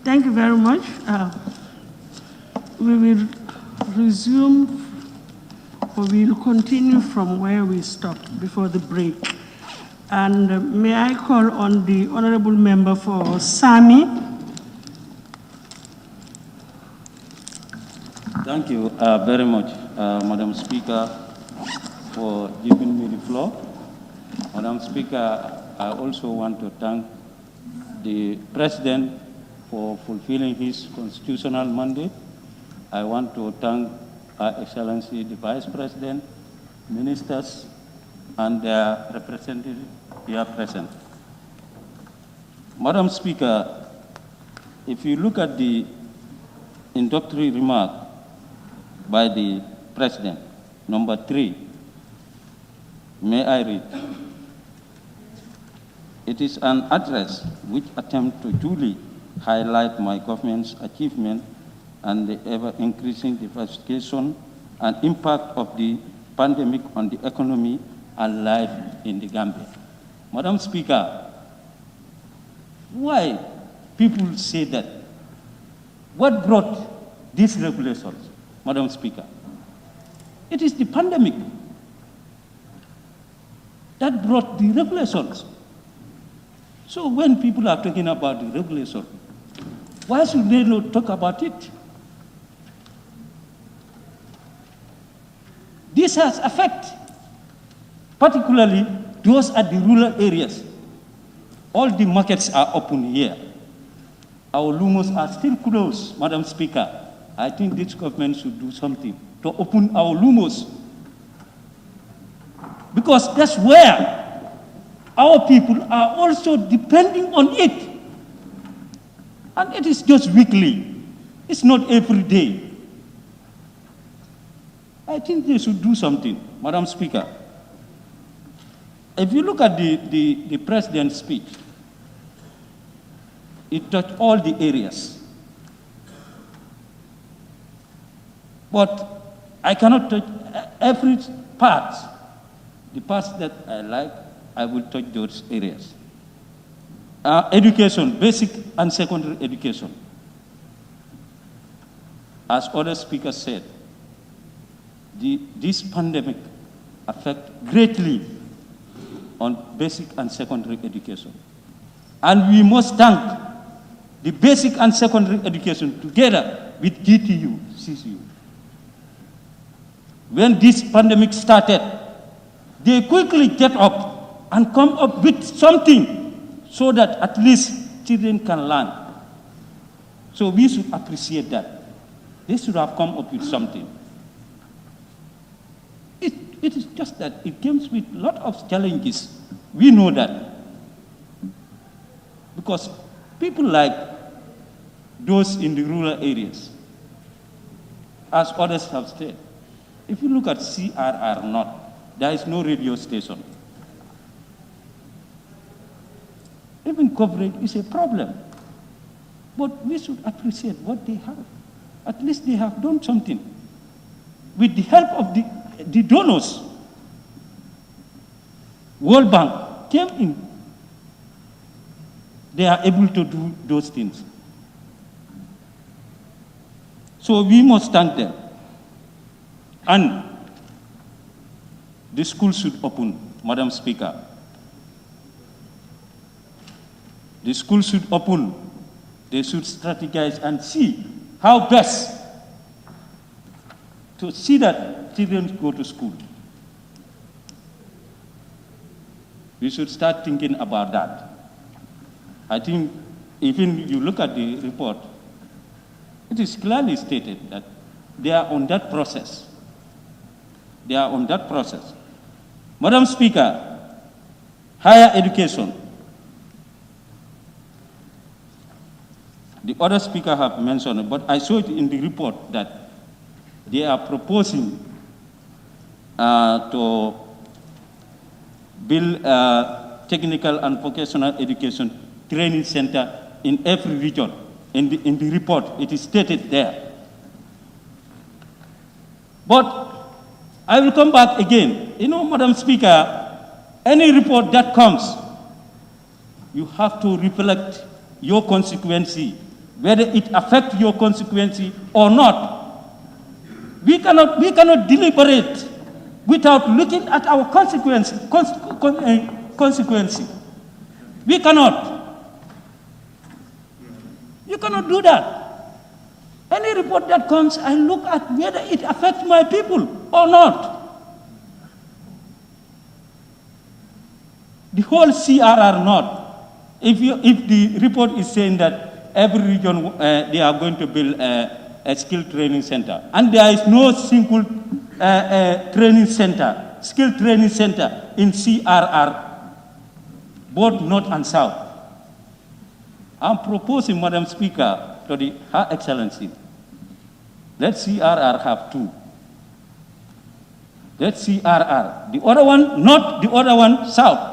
Thank you very much. We will resume, or we will continue from where we stopped before the break. And may I call on the honorable member for Sami? Thank you very much, Madam Speaker, for giving me the floor. Madam Speaker, I also want to thank the President for fulfilling his constitutional mandate. I want to thank Her Excellency the Vice President, ministers, and their representatives here present. Madam Speaker, if you look at the introductory remark by the President, number 3, may I read? It is an address which attempts to duly highlight my government's achievement and the ever-increasing devastation and impact of the pandemic on the economy and life in the Gambia. Madam Speaker, why people say that? What brought these regulations, Madam Speaker? It is the pandemic that brought the regulations. So when people are talking about the regulation, why should they not talk about it? This has effect, particularly those at the rural areas. All the markets are open here. Our lumos are still closed, Madam Speaker. I think this government should do something to open our lumos, because that's where our people are also depending on it. And it is just weekly. It's not every day. I think they should do something, Madam Speaker. If you look at the President's speech, it touched all the areas. But I cannot touch every part. The parts that I like, I will touch those areas. Education, basic and secondary education. As other speakers said, this pandemic affects greatly on basic and secondary education. And we must thank the basic and secondary education together with GTU, CCU. When this pandemic started, they quickly get up and come up with something so that at least children can learn. So we should appreciate that. They should have come up with something. It is just that it comes with a lot of challenges. We know that. Because people like those in the rural areas, as others have said, if you look at CRR North, there is no radio station. Even coverage is a problem. But we should appreciate what they have. At least they have done something. With the help of the donors, World Bank came in. They are able to do those things. So we must thank them. And the school should open, Madam Speaker. The school should open. They should strategize and see how best to see that children go to school. We should start thinking about that. I think even you look at the report, it is clearly stated that they are on that process. They are on that process. Madam Speaker, higher education. The other speaker have mentioned it, but I saw it in the report that they are proposing to build a technical and vocational education training center in every region. In the report, it is stated there. But I will come back again. You know, Madam Speaker, any report that comes, you have to reflect your constituency, whether it affects your constituency or not. We cannot deliberate without looking at our consequences. We cannot. You cannot do that. Any report that comes, I look at whether it affects my people or not. The whole CRR not. If the report is saying that every region they are going to build a skill training center, and there is no single skill training center in CRR, both North and South. I'm proposing, Madam Speaker, to Her Excellency, let CRR have two. Let CRR, the other one, not the other one, South.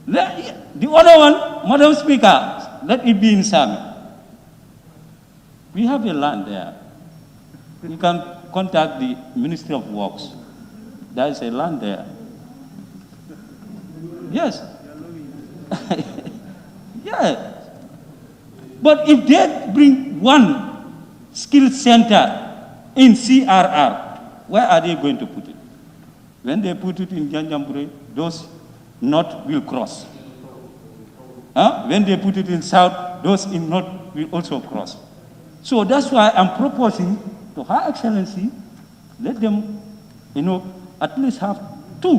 The other one, Madam Speaker, let it be in Sami. We have a land there. You can contact the Ministry of Works. There is a land there. Yes. Yeah. But if they bring one skill center in CRR, where are they going to put it? When they put it in Janjambure, those North will cross. When they put it in South, those in North will also cross. So that's why I'm proposing to Her Excellency, let them, at least have two.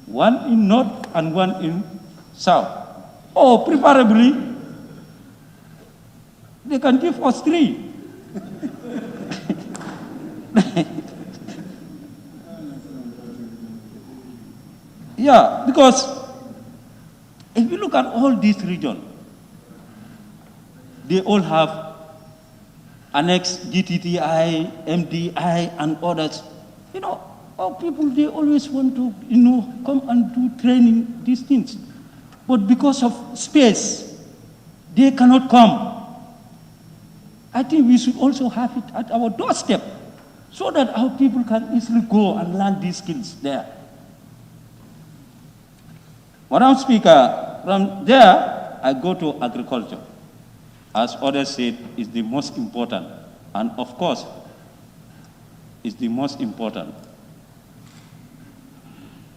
One in North and one in South. Or preferably, they can give us three. Yeah, because if you look at all these regions, they all have annex GTTI, MDI, and others. Our people, they always want to, come and do training, these things. But because of space, they cannot come. I think we should also have it at our doorstep so that our people can easily go and learn these skills there. Madam Speaker, from there, I go to agriculture. As others said, is the most important. And of course, is the most important.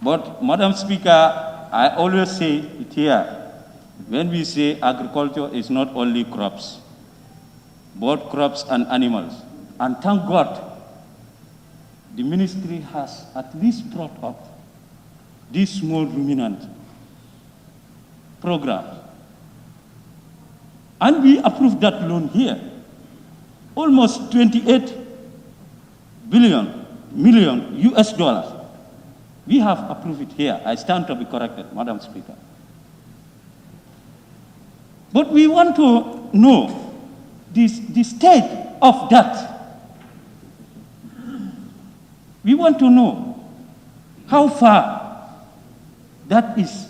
But Madam Speaker, I always say it here, when we say agriculture is not only crops, both crops and animals. And thank God, the ministry has at least brought up this small ruminant program. And we approved that loan here. Almost 28 million US dollars. We have approved it here. I stand to be corrected, Madam Speaker. But we want to know the state of that. We want to know how far that is.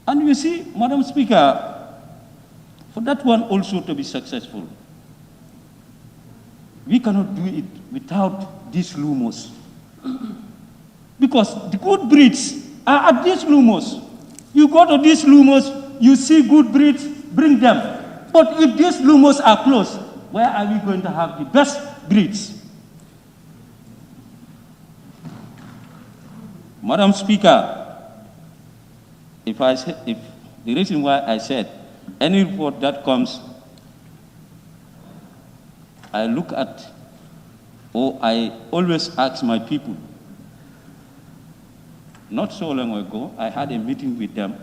And you see, Madam Speaker, for that one also to be successful, we cannot do it without these lumos. Because the good breeds are at these lumos. You go to these lumos, you see good breeds, bring them. But if these lumos are closed, where are we going to have the best breeds? Madam Speaker, if the reason why I said any report that comes, I look at, or I always ask my people. Not so long ago, I had a meeting with them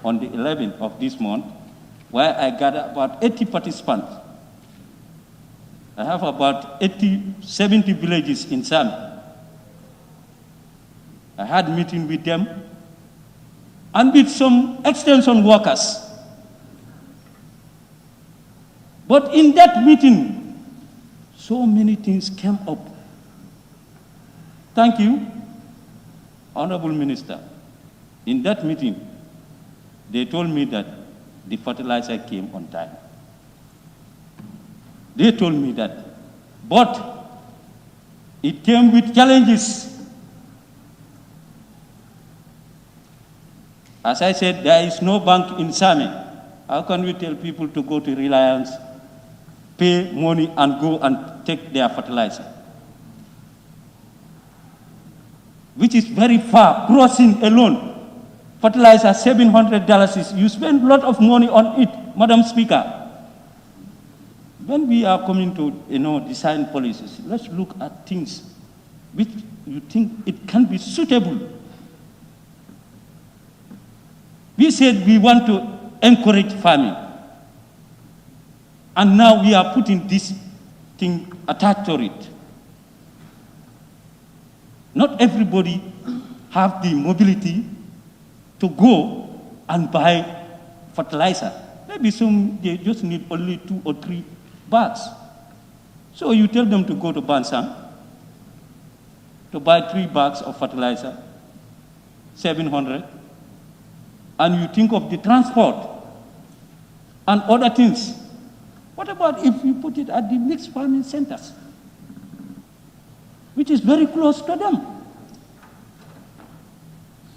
on the 11th of this month, where I gathered about 80 participants. I have about 70 villages in Sami. I had a meeting with them and with some extension workers. But in that meeting, so many things came up. Thank you, Honorable Minister. In that meeting, they told me that the fertilizer came on time. They told me that. But it came with challenges. As I said, there is no bank in Sami. How can we tell people to go to Reliance, pay money, and go and take their fertilizer? Which is very far, crossing alone. Fertilizer, $700. You spend a lot of money on it, Madam Speaker. When we are coming to, design policies, let's look at things which you think it can be suitable. We said we want to encourage farming. And now we are putting this thing attached to it. Not everybody have the mobility to go and buy fertilizer. Maybe some, they just need only 2 or 3 bags. So you tell them to go to Bansang to buy 3 bags of fertilizer, 700, and you think of the transport and other things. What about if you put it at the mixed farming centers, which is very close to them?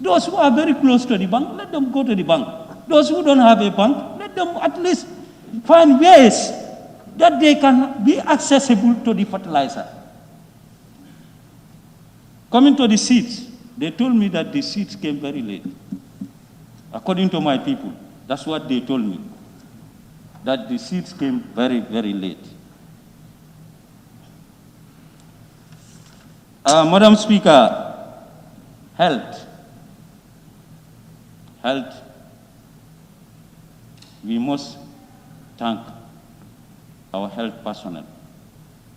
Those who are very close to the bank, let them go to the bank. Those who don't have a bank, let them at least find ways that they can be accessible to the fertilizer. Coming to the seeds, they told me that the seeds came very late. According to my people, that's what they told me, that the seeds came very, very late. Madam Speaker, health, we must thank our health personnel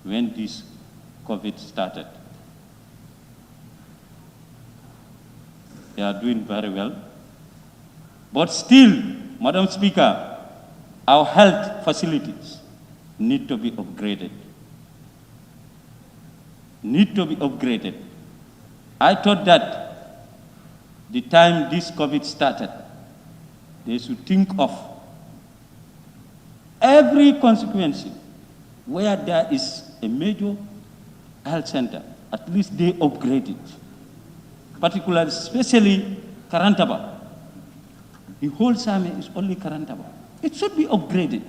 when this COVID started. They are doing very well. But still, Madam Speaker, our health facilities need to be upgraded. I thought that the time this COVID started, they should think of every consequence where there is a major health center, at least they upgrade it. Particularly, especially Karantaba. The whole Sami is only Karantaba. It should be upgraded.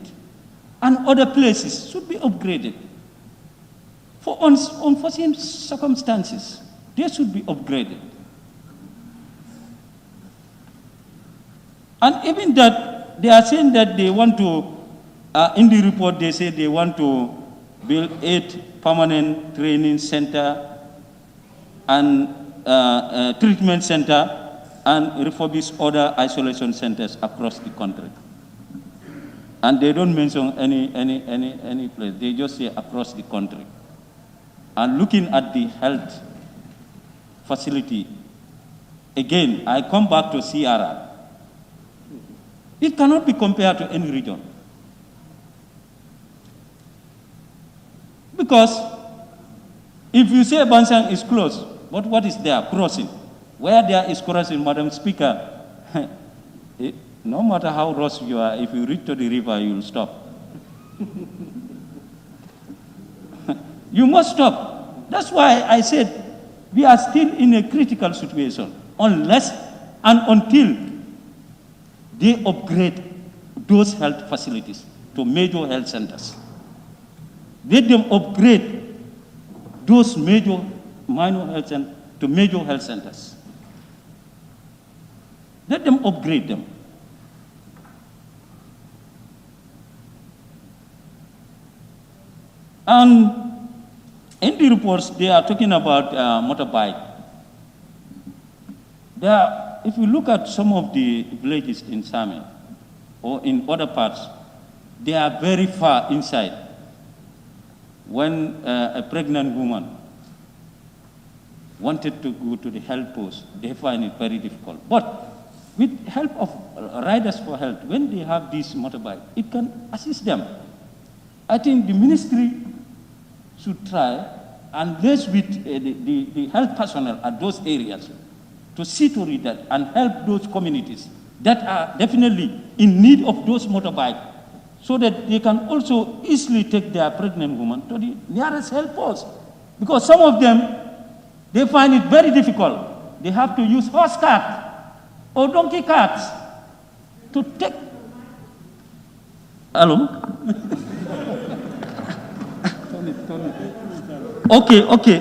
And other places should be upgraded. For unforeseen circumstances, they should be upgraded. And even that, they are saying that they want to, in the report they say they want to build 8 permanent training center and treatment center and refurbish other isolation centers across the country. And they don't mention any place. They just say across the country. And looking at the health facility, again, I come back to Sierra. It cannot be compared to any region. Because if you say Bansang is close, but what is there? Crossing. Where there is crossing, Madam Speaker, no matter how rushed you are, if you reach to the river, you will stop. You must stop. That's why I said we are still in a critical situation unless and until they upgrade those health facilities to major health centers. Let them upgrade those minor health centers to major health centers. Let them upgrade them. And in the reports, they are talking about motorbike. If you look at some of the villages in Sami or in other parts, they are very far inside. When a pregnant woman wanted to go to the health post, they find it very difficult. But with help of Riders for Health, when they have this motorbike, it can assist them. I think the ministry should try and liaise with the health personnel at those areas to see to it that and help those communities that are definitely in need of those motorbikes, so that they can also easily take their pregnant woman to the nearest health post. Because some of them, they find it very difficult. They have to use horse cart or donkey carts to take. Hello? Okay.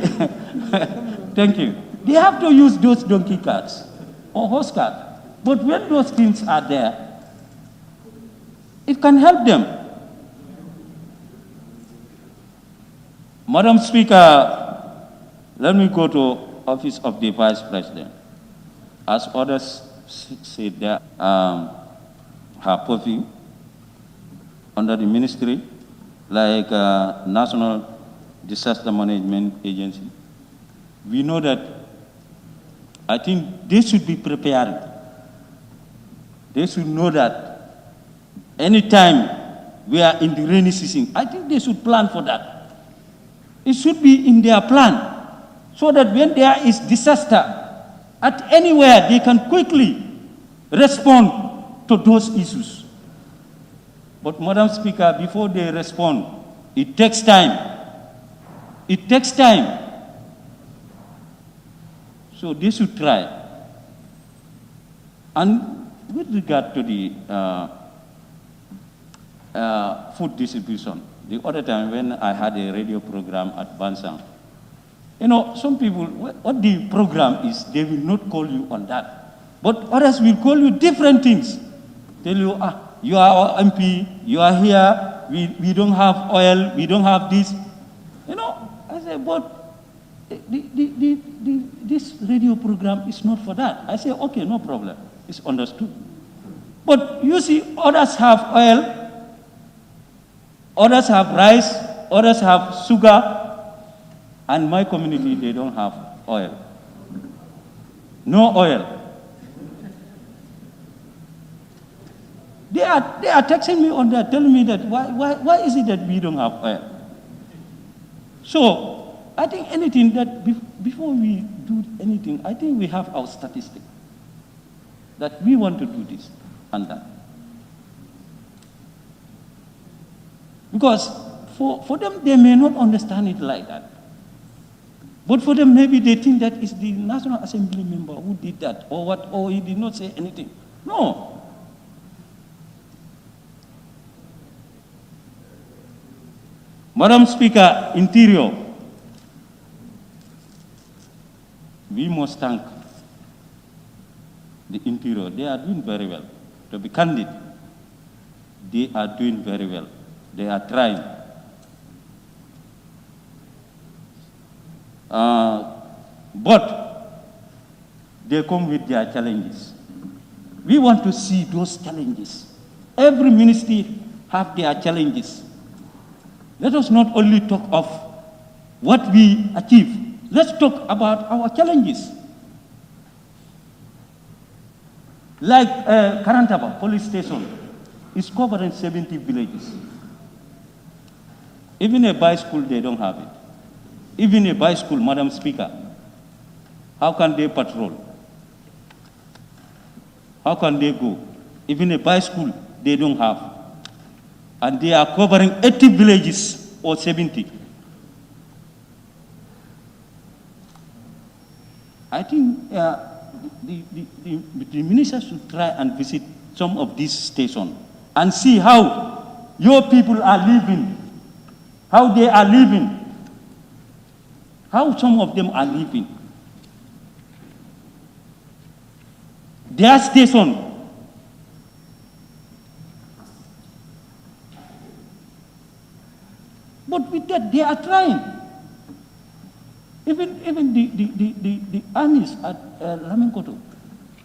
Thank you. They have to use those donkey carts or horse carts. But when those things are there, it can help them. Madam Speaker, let me go to office of the Vice President. As others said there, her purview under the ministry, like National Disaster Management Agency. We know that I think they should be prepared. They should know that anytime we are in the rainy season, I think they should plan for that. It should be in their plan so that when there is disaster at anywhere, they can quickly respond to those issues. But Madam Speaker, before they respond, it takes time. It takes time. So they should try. And with regard to the food distribution, the other time when I had a radio program at Bansang, some people, what the program is, they will not call you on that. But others will call you different things. Tell you, you are our MP, you are here, we don't have oil, we don't have this. I say, but this radio program is not for that. I say, okay, no problem. It's understood. But you see, others have oil, others have rice, others have sugar, and my community, they don't have oil. No oil. They are texting me on that, telling me that why is it that we don't have oil? So I think anything that before we do anything, I think we have our statistic that we want to do this and that. Because for them, they may not understand it like that. But for them, maybe they think that it's the National Assembly member who did that, or he did not say anything. No. Madam Speaker, Interior, we must thank the Interior. They are doing very well. To be candid, they are doing very well. They are trying. But they come with their challenges. We want to see those challenges. Every ministry have their challenges. Let us not only talk of what we achieve. Let's talk about our challenges. Like Karantaba police station is covering 70 villages. Even a bicycle, they don't have it. Even a bicycle, Madam Speaker, how can they patrol? How can they go? Even a bicycle, they don't have. And they are covering 80 villages or 70. I think the minister should try and visit some of these stations and see how your people are living, how they are living, how some of them are living. Their station, but with that, they are trying. Even the armies at Lamenkoto,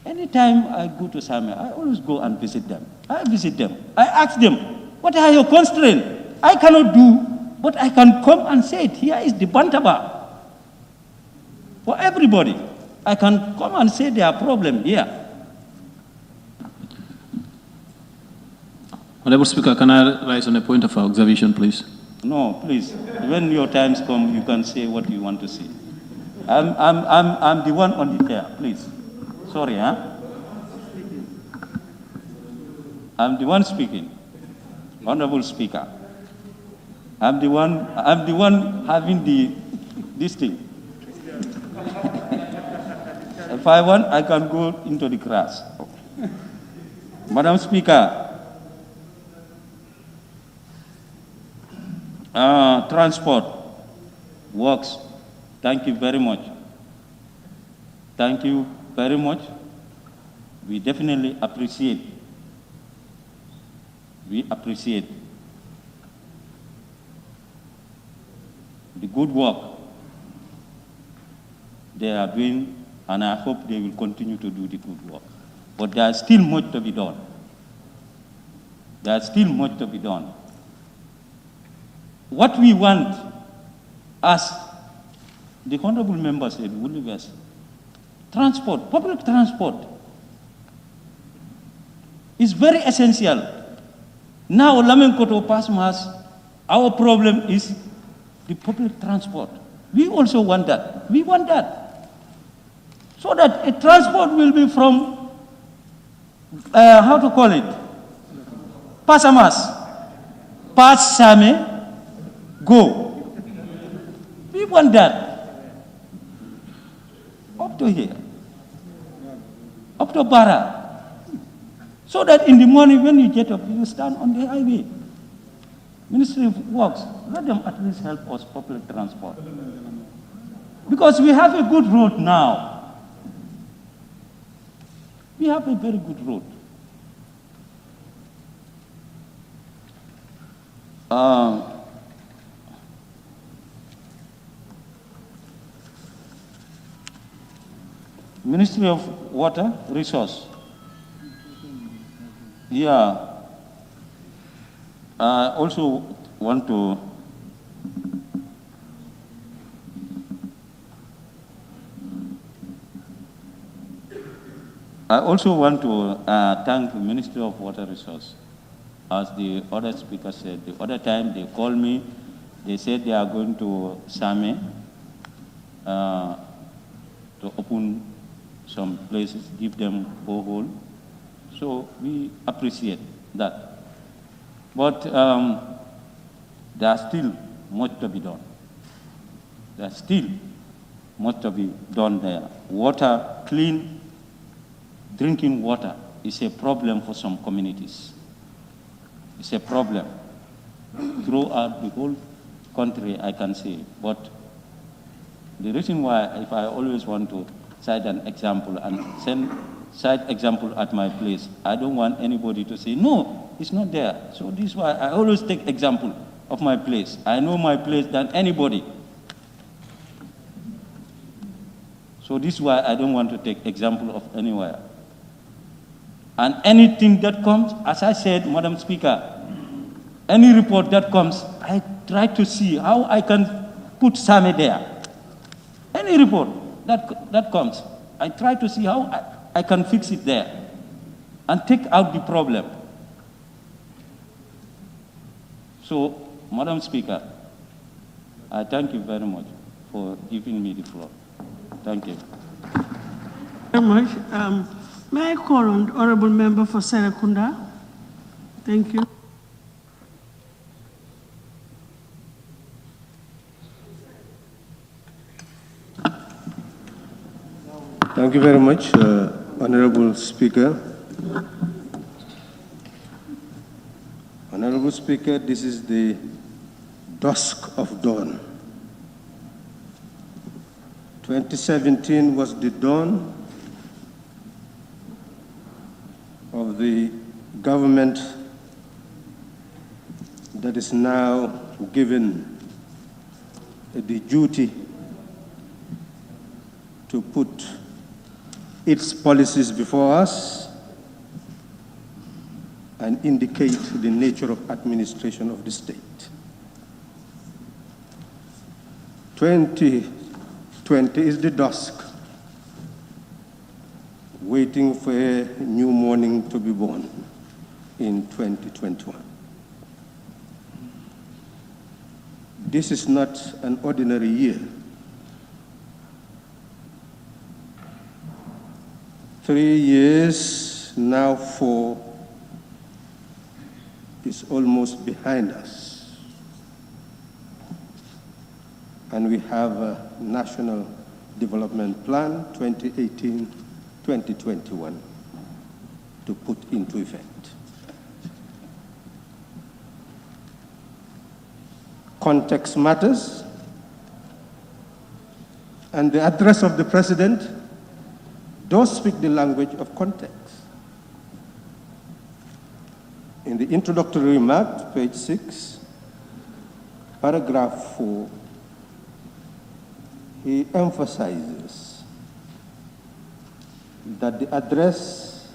anytime I go to Samia, I always go and visit them. I visit them. I ask them, what are your constraints? I cannot do, but I can come and say it. Here is the Bantaba. For everybody, I can come and say their problem here. Honorable Speaker, can I rise on a point of observation, please? No, please. When your times come, you can say what you want to say. I'm the one on the chair, please. Sorry, huh? I'm the one speaking. Honorable Speaker. I'm the one having this thing. If I want, I can go into the grass. Madam Speaker, transport works. Thank you very much. Thank you very much. We definitely appreciate. We appreciate the good work they are doing, and I hope they will continue to do the good work. But there's still much to be done. There's still much to be done. What we want, as the honorable member said, transport, public transport is very essential. Now, Lamenkoto Pasmas, our problem is the public transport. We also want that. We want that. So that a transport will be from, how to call it? Pasamas. Pas Same, go. We want that. Up to here. Up to Bara. So that in the morning when you get up, you stand on the highway. Ministry of Works, let them at least help us public transport. Because we have a good road now. We have a very good road. Ministry of Water Resource. Yeah. I also want to thank the Ministry of Water Resource. As the other speaker said, the other time they called me, they said they are going to Same to open some places, give them borehole. So we appreciate that. But there's still much to be done. There's still much to be done there. Water, clean drinking water is a problem for some communities. It's a problem throughout the whole country, I can say. But the reason why, if I always want to cite an example and cite example at my place, I don't want anybody to say, no, it's not there. So this is why I always take example of my place. I know my place than anybody. So this is why I don't want to take example of anywhere. And anything that comes, as I said, Madam Speaker, any report that comes, I try to see how I can put Same there. Any report that comes, I try to see how I can fix it there and take out the problem. So, Madam Speaker, I thank you very much for giving me the floor. Thank you. Very much. May I call on the Honorable Member for Serekunda? Thank you. Thank you very much, Honorable Speaker. Honorable Speaker, this is the dusk of dawn. 2017 was the dawn of the government that is now given the duty to put its policies before us and indicate the nature of administration of the state. 2020 is the dusk, waiting for a new morning to be born in 2021. This is not an ordinary year. 3 years, now 4, is almost behind us. And we have national Development Plan 2018-2021 to put into effect. Context matters, and the address of the President does speak the language of context. In the introductory remarks, page 6, paragraph 4, he emphasizes that the address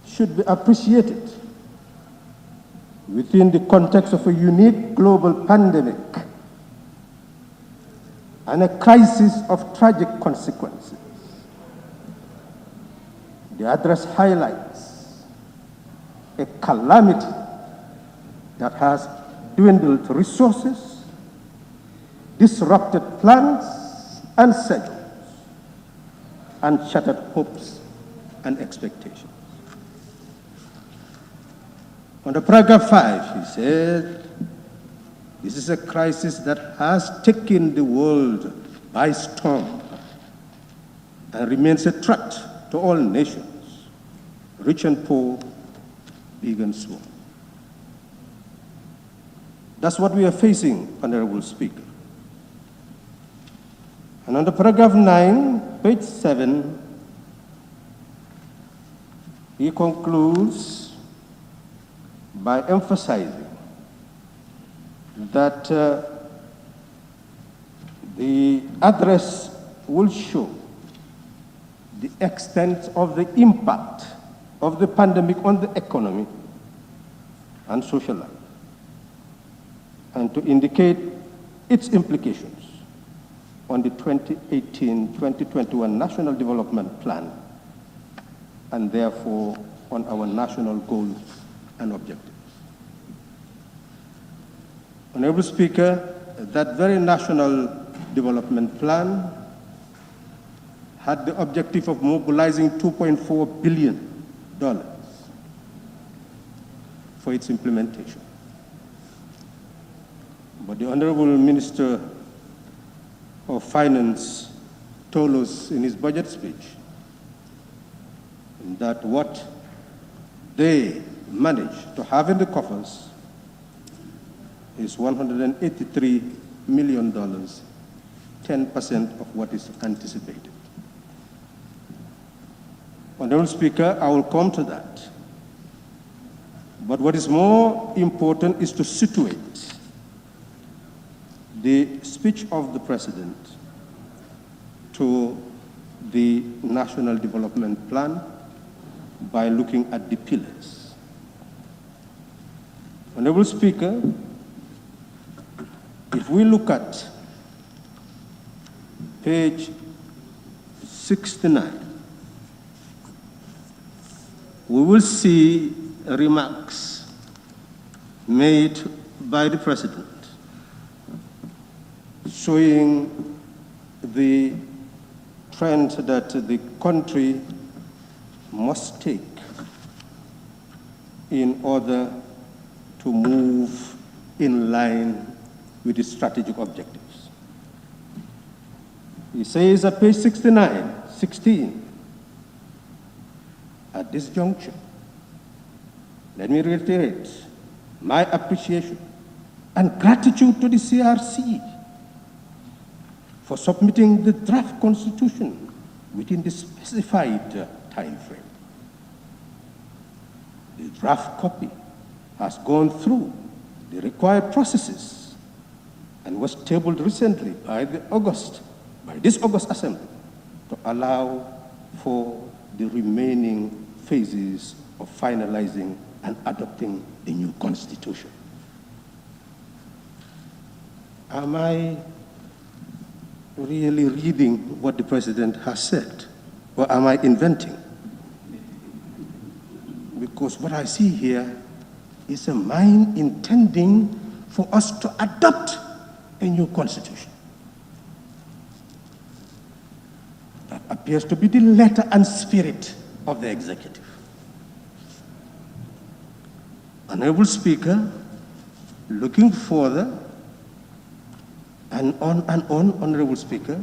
should be appreciated within the context of a unique global pandemic and a crisis of tragic consequences. The address highlights a calamity that has dwindled resources, disrupted plans and schedules, and shattered hopes and expectations. Under paragraph 5, he said, this is a crisis that has taken the world by storm and remains a threat to all nations, rich and poor, big and small. That's what we are facing, Honorable Speaker. And under paragraph 9, page 7, he concludes by emphasizing that the address will show the extent of the impact of the pandemic on the economy and social life, and to indicate its implications on the 2018-2021 National Development Plan, and therefore on our national goals and objectives. Honorable Speaker, that very National Development Plan had the objective of mobilizing $2.4 billion for its implementation. But the Honorable Minister of Finance told us in his budget speech that what they managed to have in the coffers is $183 million, 10% of what is anticipated. Honorable Speaker, I will come to that. But what is more important is to situate the speech of the President to the National Development Plan by looking at the pillars. Honorable Speaker, if we look at page 69, we will see remarks made by the President showing the trend that the country must take in order to move in line with its strategic objectives. He says at page 16, at this juncture, let me reiterate my appreciation and gratitude to the CRC for submitting the draft constitution within the specified time frame. The draft copy has gone through the required processes and was tabled recently by this August Assembly to allow for the remaining phases of finalizing and adopting the new constitution. Am I really reading what the President has said, or am I inventing? Because what I see here is a mind intending for us to adopt a new constitution. That appears to be the letter and spirit of the executive. Honorable Speaker, looking further and on, Honorable Speaker,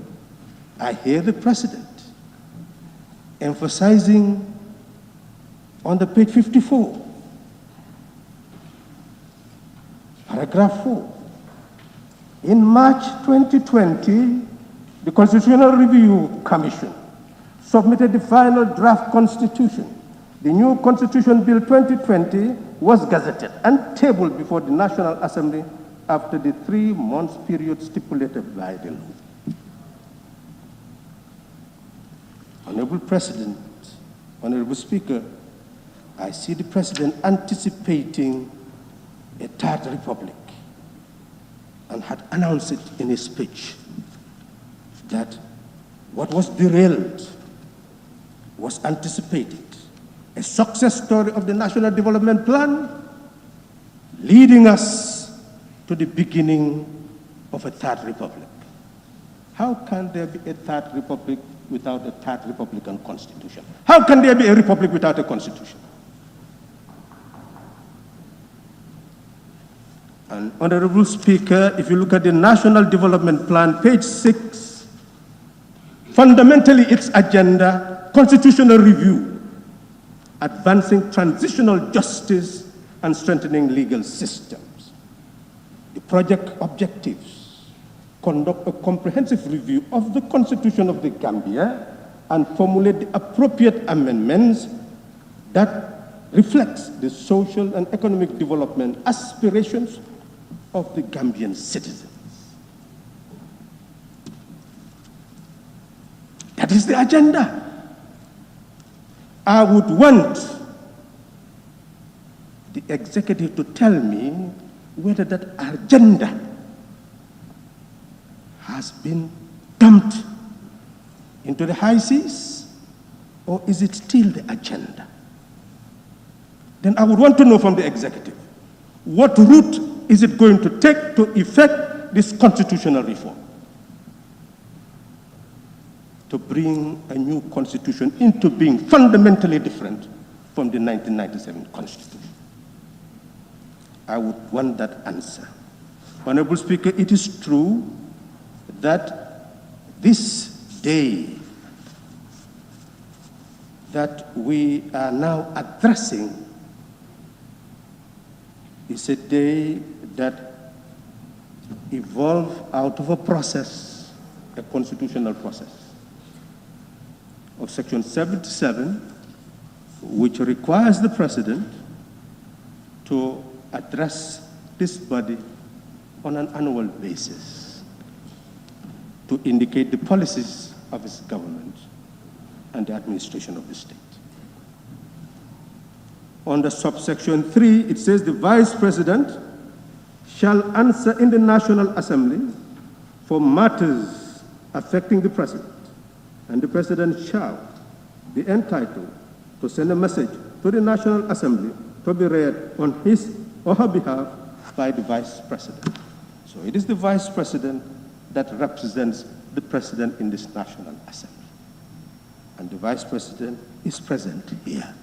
I hear the President emphasizing on the page 54, paragraph 4. In March 2020, the Constitutional Review Commission submitted the final draft constitution. The new Constitution Bill 2020 was gazetted and tabled before the National Assembly after the 3-month period stipulated by the law. Honorable President, Honorable Speaker, I see the President anticipating a third republic and had announced it in his speech that what was derailed was anticipated. A success story of the National Development Plan leading us to the beginning of a third republic. How can there be a third republic without a third republican constitution? How can there be a republic without a constitution? And Honorable Speaker, if you look at the National Development Plan, page 6, fundamentally its agenda, constitutional review, advancing transitional justice and strengthening legal systems. The project objectives: conduct a comprehensive review of the Constitution of the Gambia and formulate the appropriate amendments that reflects the social and economic development aspirations of the Gambian citizens. That is the agenda. I would want the executive to tell me whether that agenda has been dumped into the high seas, or is it still the agenda? Then I would want to know from the executive, what route is it going to take to effect this constitutional reform? To bring a new constitution into being fundamentally different from the 1997 constitution. I would want that answer. Honorable Speaker, it is true that this day that we are now addressing is a day that evolved out of a process, a constitutional process of Section 77, which requires the President to address this body on an annual basis to indicate the policies of his government and the administration of the state. Under subsection 3, it says the Vice President shall answer in the National Assembly for matters affecting the President, and the President shall be entitled to send a message to the National Assembly to be read on his or her behalf by the Vice President. So it is the Vice President that represents the President in this National Assembly. And the Vice President is present here.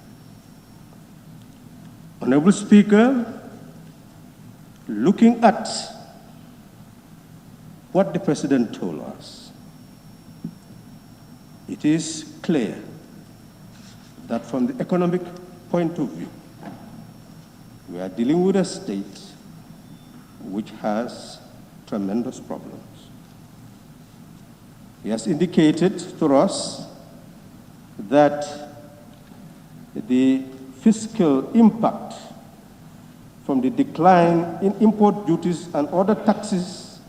Honorable Speaker, looking at what the President told us, it is clear that from the economic point of view, we are dealing with a state which has tremendous problems. He has indicated to us that the fiscal impact from the decline in import duties and other taxes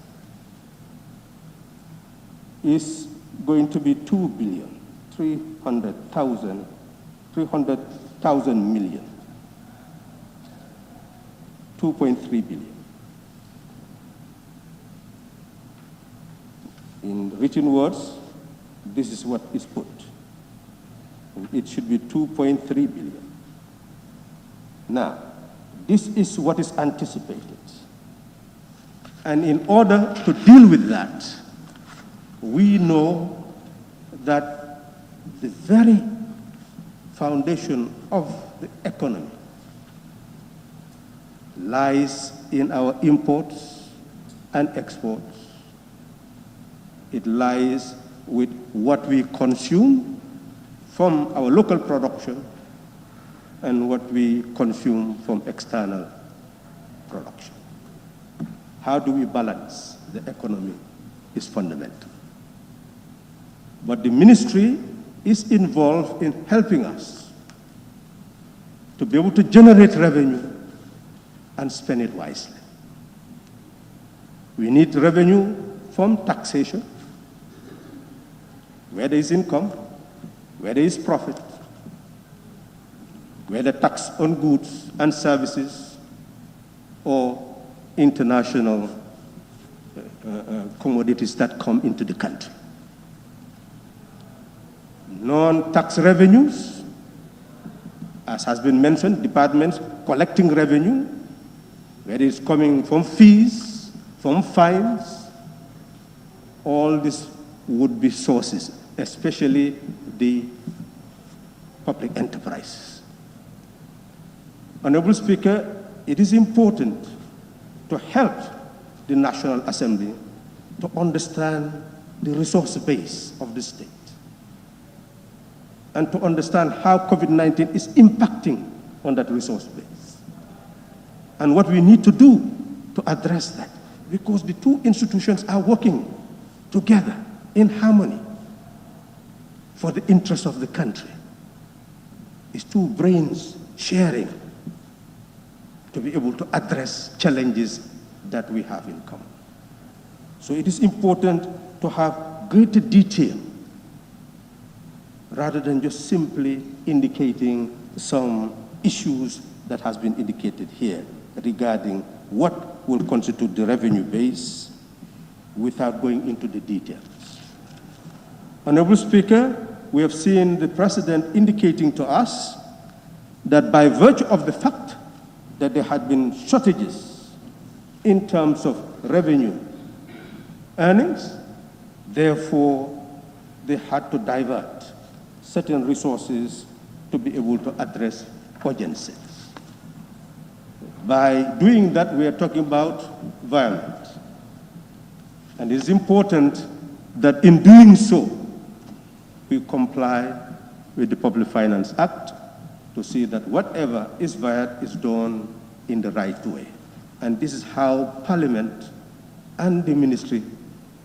is going to be 2,300,000 million. 2.3 billion. In written words, this is what is put. It should be 2.3 billion. Now, this is what is anticipated. And in order to deal with that, we know that the very foundation of the economy lies in our imports and exports. It lies with what we consume from our local production and what we consume from external production. How do we balance the economy is fundamental. But the ministry is involved in helping us to be able to generate revenue and spend it wisely. We need revenue from taxation, where there is income, where there is profit, whether tax on goods and services or international commodities that come into the country. Non-tax revenues, as has been mentioned, departments collecting revenue, whether it's coming from fees, from fines, all this would be sources, especially the public enterprise. Honorable Speaker, it is important to help the National Assembly to understand the resource base of the state and to understand how COVID-19 is impacting on that resource base and what we need to do to address that, because the two institutions are working together in harmony for the interest of the country. It's two brains sharing to be able to address challenges that we have in common. So it is important to have greater detail rather than just simply indicating some issues that has been indicated here regarding what will constitute the revenue base without going into the details. Honorable Speaker, we have seen the President indicating to us that by virtue of the fact that there had been shortages in terms of revenue earnings, therefore they had to divert certain resources to be able to address urgencies. By doing that, we are talking about violence. And it is important that in doing so, we comply with the Public Finance Act to see that whatever is via is done in the right way. And this is how Parliament and the Ministry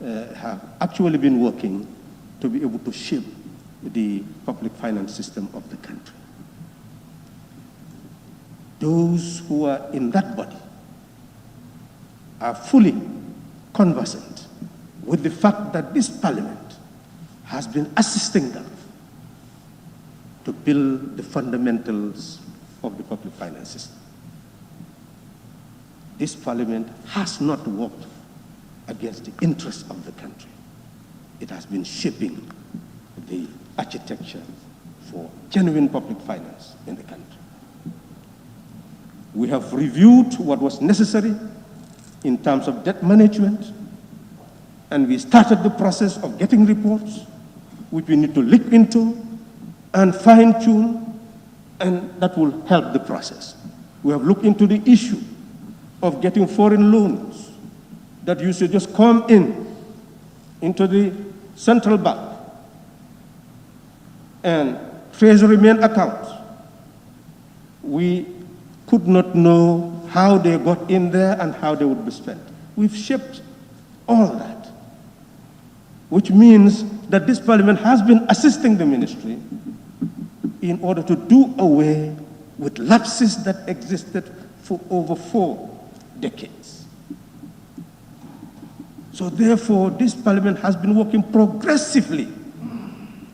have actually been working to be able to shape the public finance system of the country. Those who are in that body are fully conversant with the fact that this Parliament has been assisting them to build the fundamentals of the public finance system. This Parliament has not worked against the interests of the country. It has been shaping the architecture for genuine public finance in the country. We have reviewed what was necessary in terms of debt management, and we started the process of getting reports, which we need to look into and fine-tune, and that will help the process. We have looked into the issue of getting foreign loans that used to just come into the central bank and treasury main accounts. We could not know how they got in there and how they would be spent. We've shaped all that, which means that this Parliament has been assisting the ministry in order to do away with lapses that existed for over 4 decades. So therefore, this Parliament has been working progressively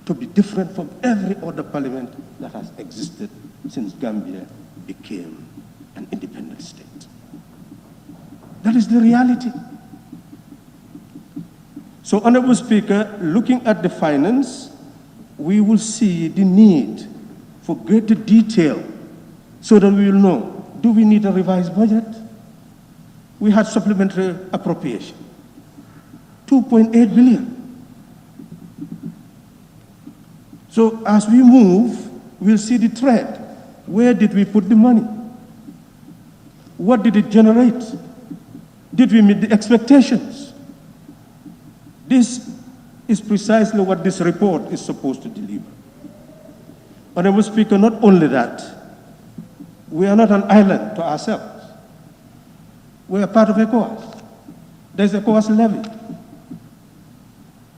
to be different from every other Parliament that has existed since Gambia became an independent state. That is the reality. So, Honorable Speaker, looking at the finance, we will see the need for greater detail so that we will know, do we need a revised budget? We had supplementary appropriation, 2.8 billion. So as we move, we'll see the thread. Where did we put the money? What did it generate? Did we meet the expectations? This is precisely what this report is supposed to deliver. Honorable Speaker, not only that, we are not an island to ourselves. We are part of ECOWAS. There's ECOWAS levy.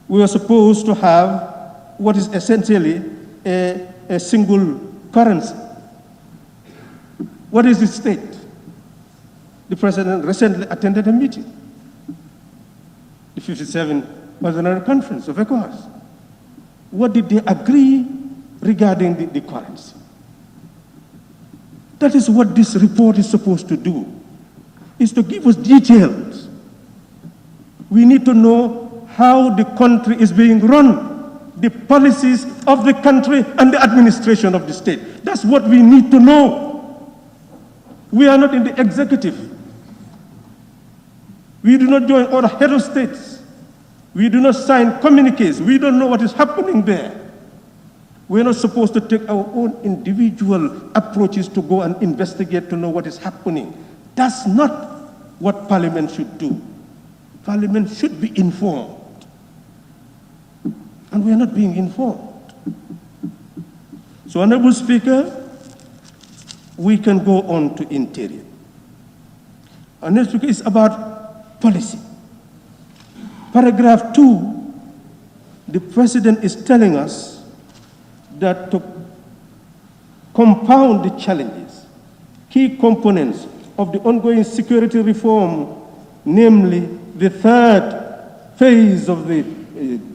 We are supposed to have what is essentially a single currency. What is its state? The President recently attended a meeting, the 57th Ordinary Conference of ECOWAS. What did they agree regarding the currency? That is what this report is supposed to do, is to give us details. We need to know how the country is being run, the policies of the country and the administration of the state. That's what we need to know. We are not in the executive. We do not join other head of states. We do not sign communiques. We don't know what is happening there. We're not supposed to take our own individual approaches to go and investigate to know what is happening. That's not what Parliament should do. Parliament should be informed. And we are not being informed. So, Honorable Speaker, we can go on to interior. Honorable Speaker, it's about policy. Paragraph 2, the President is telling us that to compound the challenges, key components of the ongoing security reform, namely the third phase of the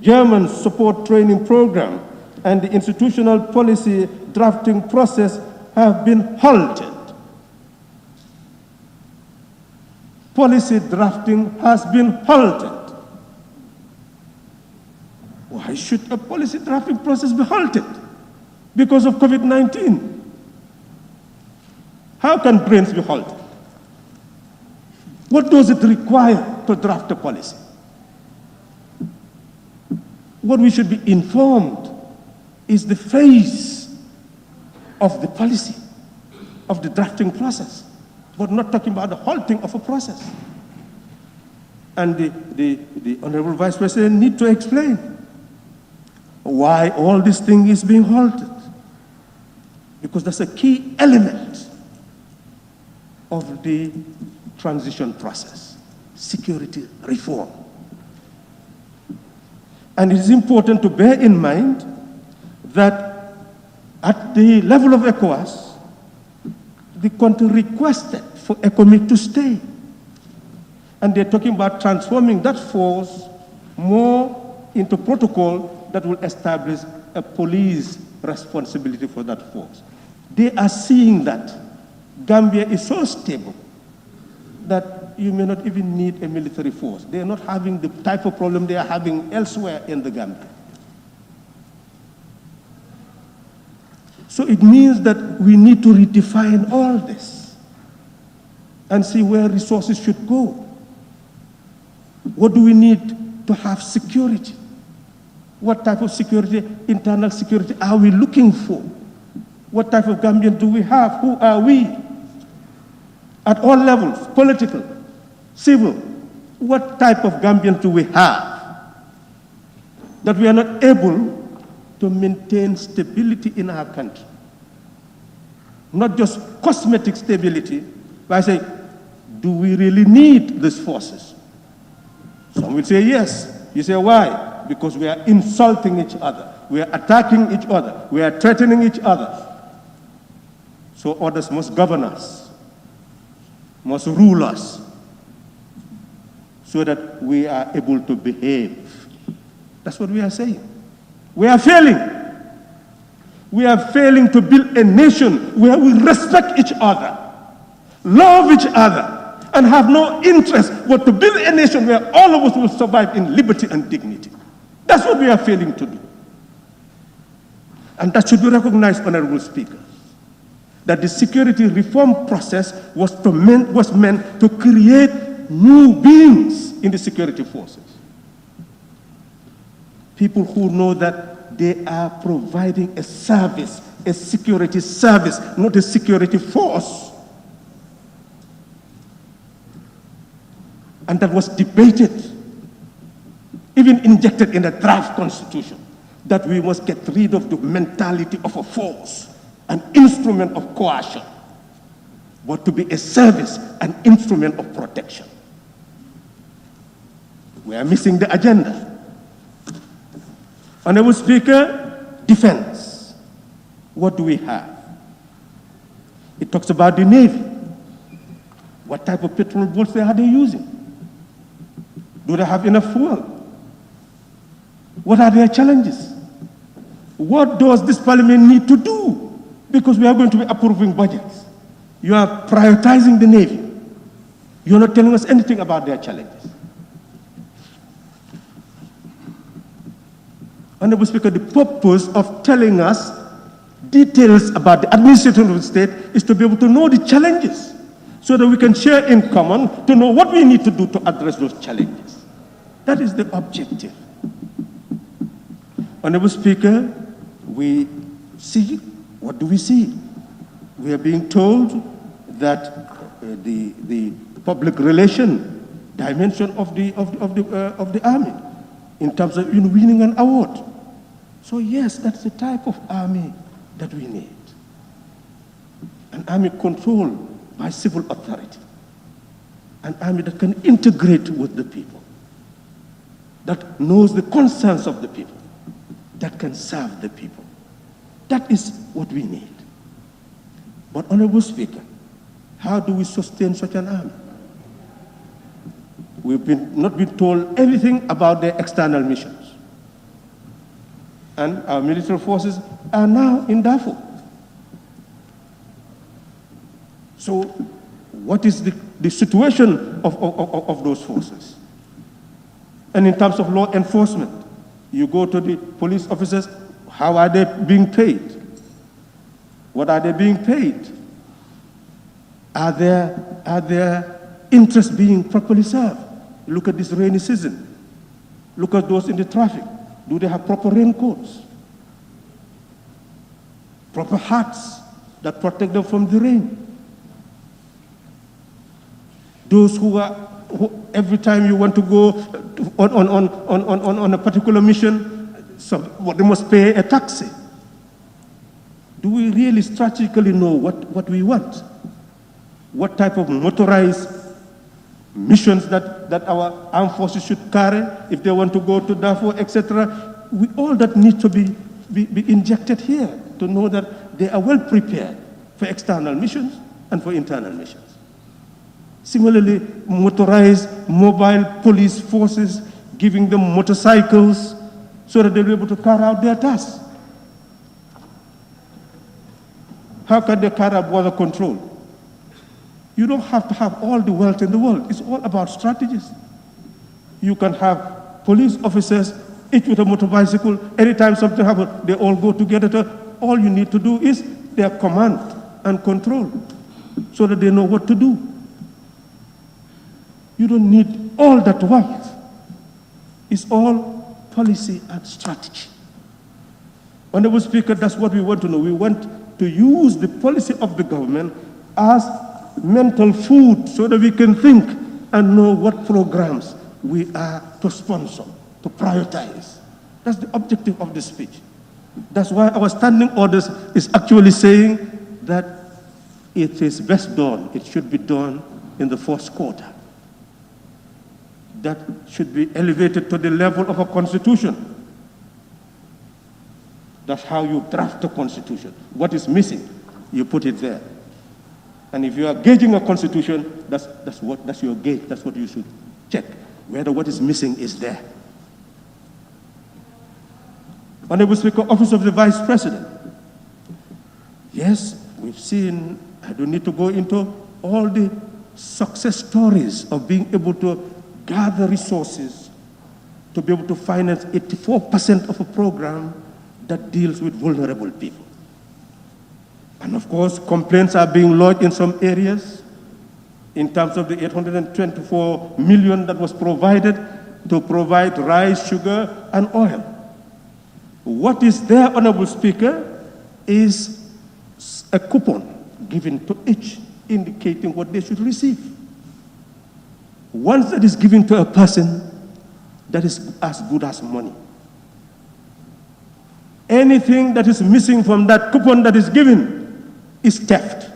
German support training program and the institutional policy drafting process, have been halted. Policy drafting has been halted. Why should a policy drafting process be halted? Because of COVID-19. How can brains be halted? What does it require to draft a policy? What we should be informed is the phase of the policy, of the drafting process, but not talking about the halting of a process. And the Honorable Vice President need to explain why all this thing is being halted. Because that's a key element of the transition process, security reform. And it is important to bear in mind that at the level of ECOWAS, the country requested for ECOMIC to stay. And they're talking about transforming that force more into protocol that will establish a police responsibility for that force. They are seeing that Gambia is so stable that you may not even need a military force. They are not having the type of problem they are having elsewhere in the Gambia. So it means that we need to redefine all this and see where resources should go. What do we need to have security? What type of security, internal security, are we looking for? What type of Gambian do we have? Who are we? At all levels, political, civil, what type of Gambian do we have that we are not able to maintain stability in our country? Not just cosmetic stability, but I say, do we really need these forces? Some will say yes. You say, why? Because we are insulting each other. We are attacking each other. We are threatening each other. So others must govern us, must rule us, so that we are able to behave. That's what we are saying. We are failing. We are failing to build a nation where we respect each other, love each other, and have no interest but to build a nation where all of us will survive in liberty and dignity. That's what we are failing to do. And that should be recognized, Honorable Speaker, that the security reform process was meant to create new beings in the security forces. People who know that they are providing a service, a security service, not a security force. And that was debated. Even even injected in the draft constitution, that we must get rid of the mentality of a force, an instrument of coercion, but to be a service, an instrument of protection. We are missing the agenda. Honorable Speaker, defense. What do we have? It talks about the Navy. What type of petrol boats are they using? Do they have enough fuel? What are their challenges? What does this parliament need to do? Because we are going to be approving budgets. You are prioritizing the Navy. You're not telling us anything about their challenges. Honorable Speaker, the purpose of telling us details about the administration of the state is to be able to know the challenges so that we can share in common to know what we need to do to address those challenges. That is the objective. Honorable Speaker, we see, what do we see? We are being told that the public relation dimension of the army in terms of winning an award. So yes, that's the type of army that we need. An army controlled by civil authority. An army that can integrate with the people. That knows the concerns of the people. That can serve the people. That is what we need. But Honorable Speaker, how do we sustain such an army? We've not been told anything about their external missions. And our military forces are now in Darfur. So what is the situation of those forces? And in terms of law enforcement, you go to the police officers, how are they being paid? What are they being paid? Are their interests being properly served? Look at this rainy season. Look at those in the traffic. Do they have proper raincoats? Proper hats that protect them from the rain? Those who every time you want to go on a particular mission, so they must pay a taxi. Do we really strategically know what we want? What type of motorized missions that our armed forces should carry if they want to go to Darfur, etc. All that needs to be injected here to know that they are well prepared for external missions and for internal missions. Similarly, motorized mobile police forces, giving them motorcycles so that they'll be able to carry out their tasks. How can they carry out border control? You don't have to have all the wealth in the world. It's all about strategies. You can have police officers, each with a motorbicycle. Anytime something happens, they all go together. All you need to do is their command and control so that they know what to do. You don't need all that wealth. It's all policy and strategy. Honorable Speaker, that's what we want to know. We want to use the policy of the government as mental food so that we can think and know what programs we are to sponsor, to prioritize. That's the objective of the speech. That's why our standing orders is actually saying that it is best done, it should be done in the first quarter. That should be elevated to the level of a constitution. That's how you draft a constitution. What is missing, you put it there. And if you are gauging a constitution, that's your gauge. That's what you should check, whether what is missing is there. Honorable Speaker, Office of the Vice President. Yes, we've seen, I don't need to go into all the success stories of being able to gather resources to be able to finance 84% of a program that deals with vulnerable people. And of course, complaints are being lodged in some areas in terms of the 824 million that was provided to provide rice, sugar, and oil. What is there, Honorable Speaker, is a coupon given to each indicating what they should receive. Once that is given to a person, that is as good as money. Anything that is missing from that coupon that is given is theft.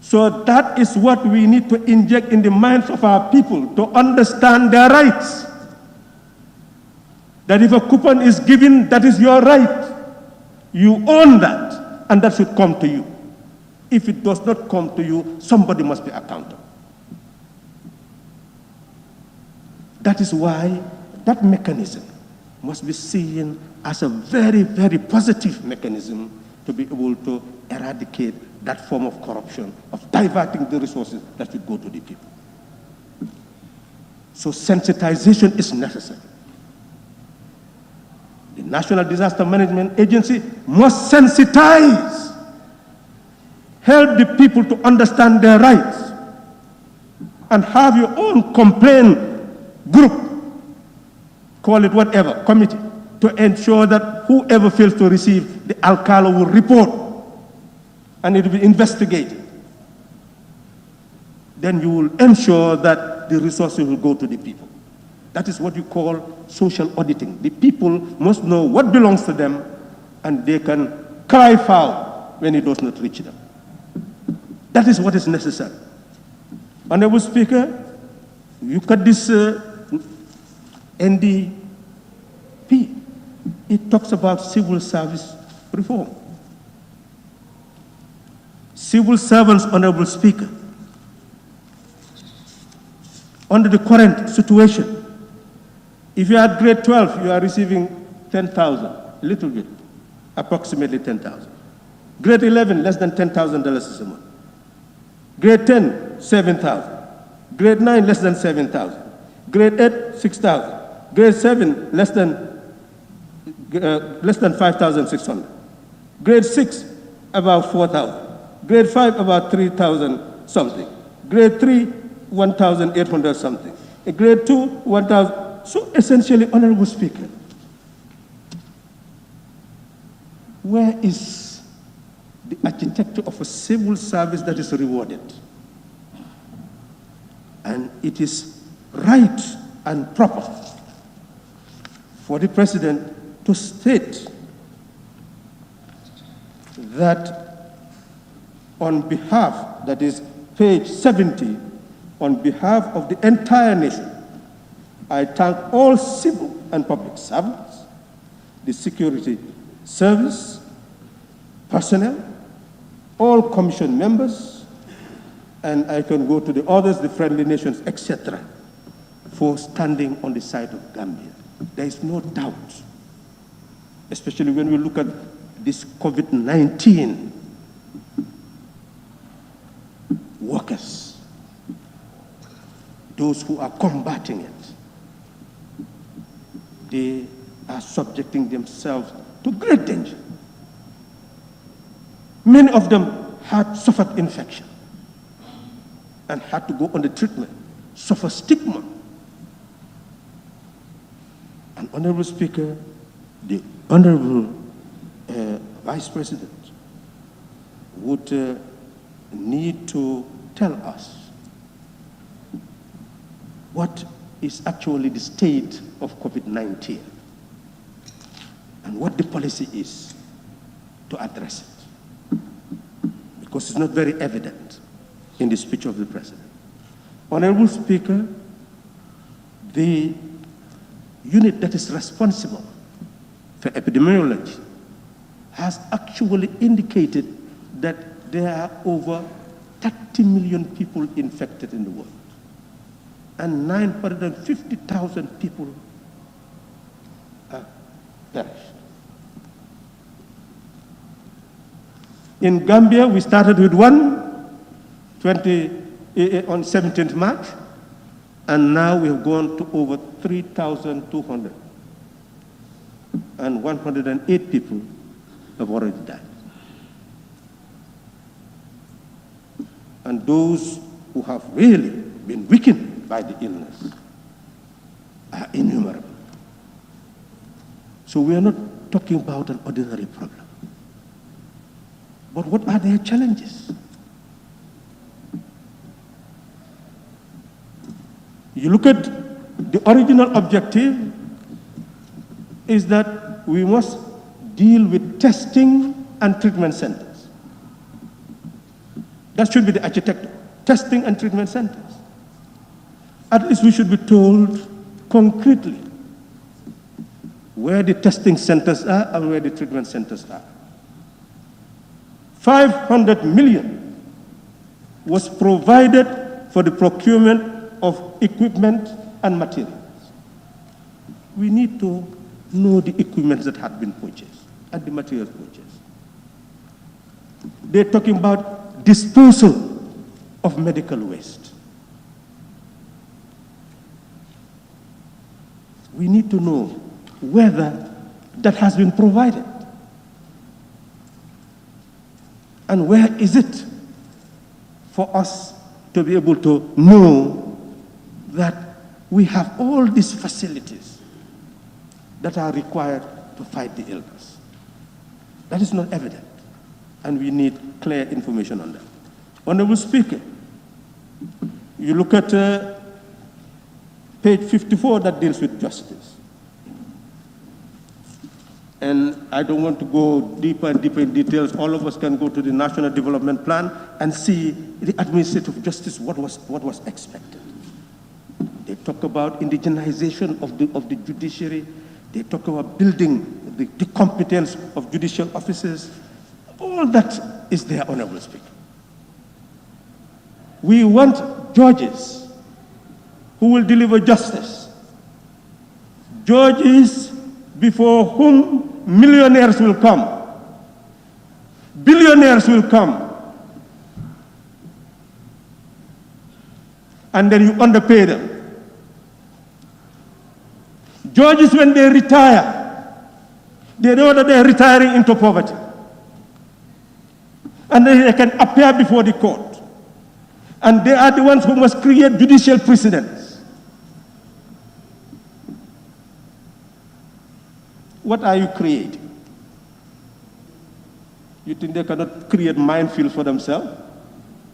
So that is what we need to inject in the minds of our people to understand their rights. That if a coupon is given, that is your right. You own that, and that should come to you. If it does not come to you, somebody must be accountable. That is why that mechanism must be seen as a very, very positive mechanism to be able to eradicate that form of corruption, of diverting the resources that should go to the people. So sensitization is necessary. The National Disaster Management Agency must sensitize, help the people to understand their rights, and have your own complaint group, call it whatever, committee, to ensure that whoever fails to receive the alcalo will report and it will be investigated. Then you will ensure that the resources will go to the people. That is what you call social auditing. The people must know what belongs to them, and they can cry foul when it does not reach them. That is what is necessary. Honorable Speaker, you got this NDP. It talks about civil service reform. Civil servants, Honorable Speaker, under the current situation, if you are at grade 12, you are receiving 10,000, a little bit, approximately 10,000. Grade 11, less than $10,000 a month. Grade 10, 7,000. Grade 9, less than 7,000. Grade 8, 6,000. Grade 7, less than 5,600. Grade 6, about 4,000. Grade 5, about 3,000 something. Grade 3, 1,800 something. Grade 2, 1,000. So essentially, Honorable Speaker, where is the architecture of a civil service that is rewarded? And it is right and proper for the President to state that on behalf, that is page 70, on behalf of the entire nation, I thank all civil and public servants, the security service, personnel, all commission members, and I can go to the others, the friendly nations, etc., for standing on the side of Gambia. There is no doubt, especially when we look at this COVID-19 workers, those who are combating it. They are subjecting themselves to great danger. Many of them had suffered infection and had to go on the treatment, suffer stigma. And Honorable Speaker, the Honorable Vice President would need to tell us what is actually the state of COVID-19 and what the policy is to address it. Because it's not very evident in the speech of the President. Honorable Speaker, the unit that is responsible for epidemiology has actually indicated that there are over 30 million people infected in the world, and 950,000 people are perished. In Gambia, we started with on 17th March, and now we have gone to over 3,200, and 108 people have already died. And those who have really been weakened by the illness are innumerable. So we are not talking about an ordinary problem. But what are their challenges? You look at The original objective is that we must deal with testing and treatment centers. That should be the architecture, testing and treatment centers. At least we should be told concretely where the testing centers are and where the treatment centers are. 500 million was provided for the procurement of equipment and materials. We need to know the equipment that had been purchased and the materials purchased. They're talking about disposal of medical waste. We need to know whether that has been provided. And where is it for us to be able to know that we have all these facilities that are required to fight the illness? That is not evident, and we need clear information on that. Honorable Speaker, you look at page 54 that deals with justice. And I don't want to go deeper and deeper in details. All of us can go to the National Development Plan and see the administrative justice, what was expected. They talk about indigenization of the judiciary. They talk about building the competence of judicial officers. All that is there, Honorable Speaker. We want judges who will deliver justice. Judges before whom millionaires will come, billionaires will come, and then you underpay them. Judges, when they retire, they know that they're retiring into poverty, and then they can appear before the court, and they are the ones who must create judicial precedents. What are you creating? You think they cannot create minefields for themselves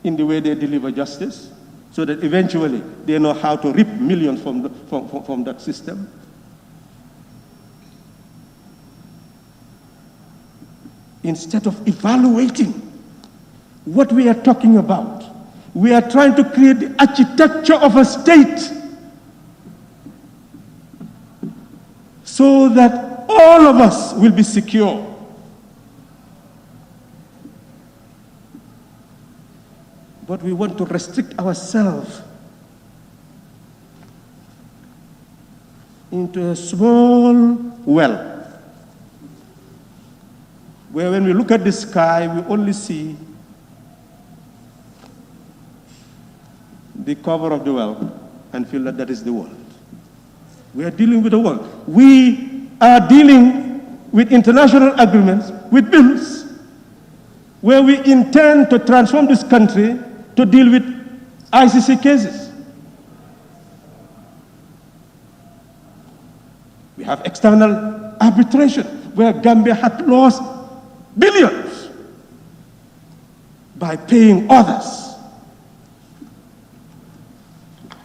in the way they deliver justice, so that eventually they know how to reap millions from that system? Instead of evaluating what we are talking about, we are trying to create the architecture of a state so that all of us will be secure. But we want to restrict ourselves into a small well, where when we look at the sky, we only see the cover of the well and feel that that is the world. We are dealing with the world. We are dealing with international agreements, with bills, where we intend to transform this country to deal with ICC cases. We have external arbitration, where Gambia had lost billions by paying others,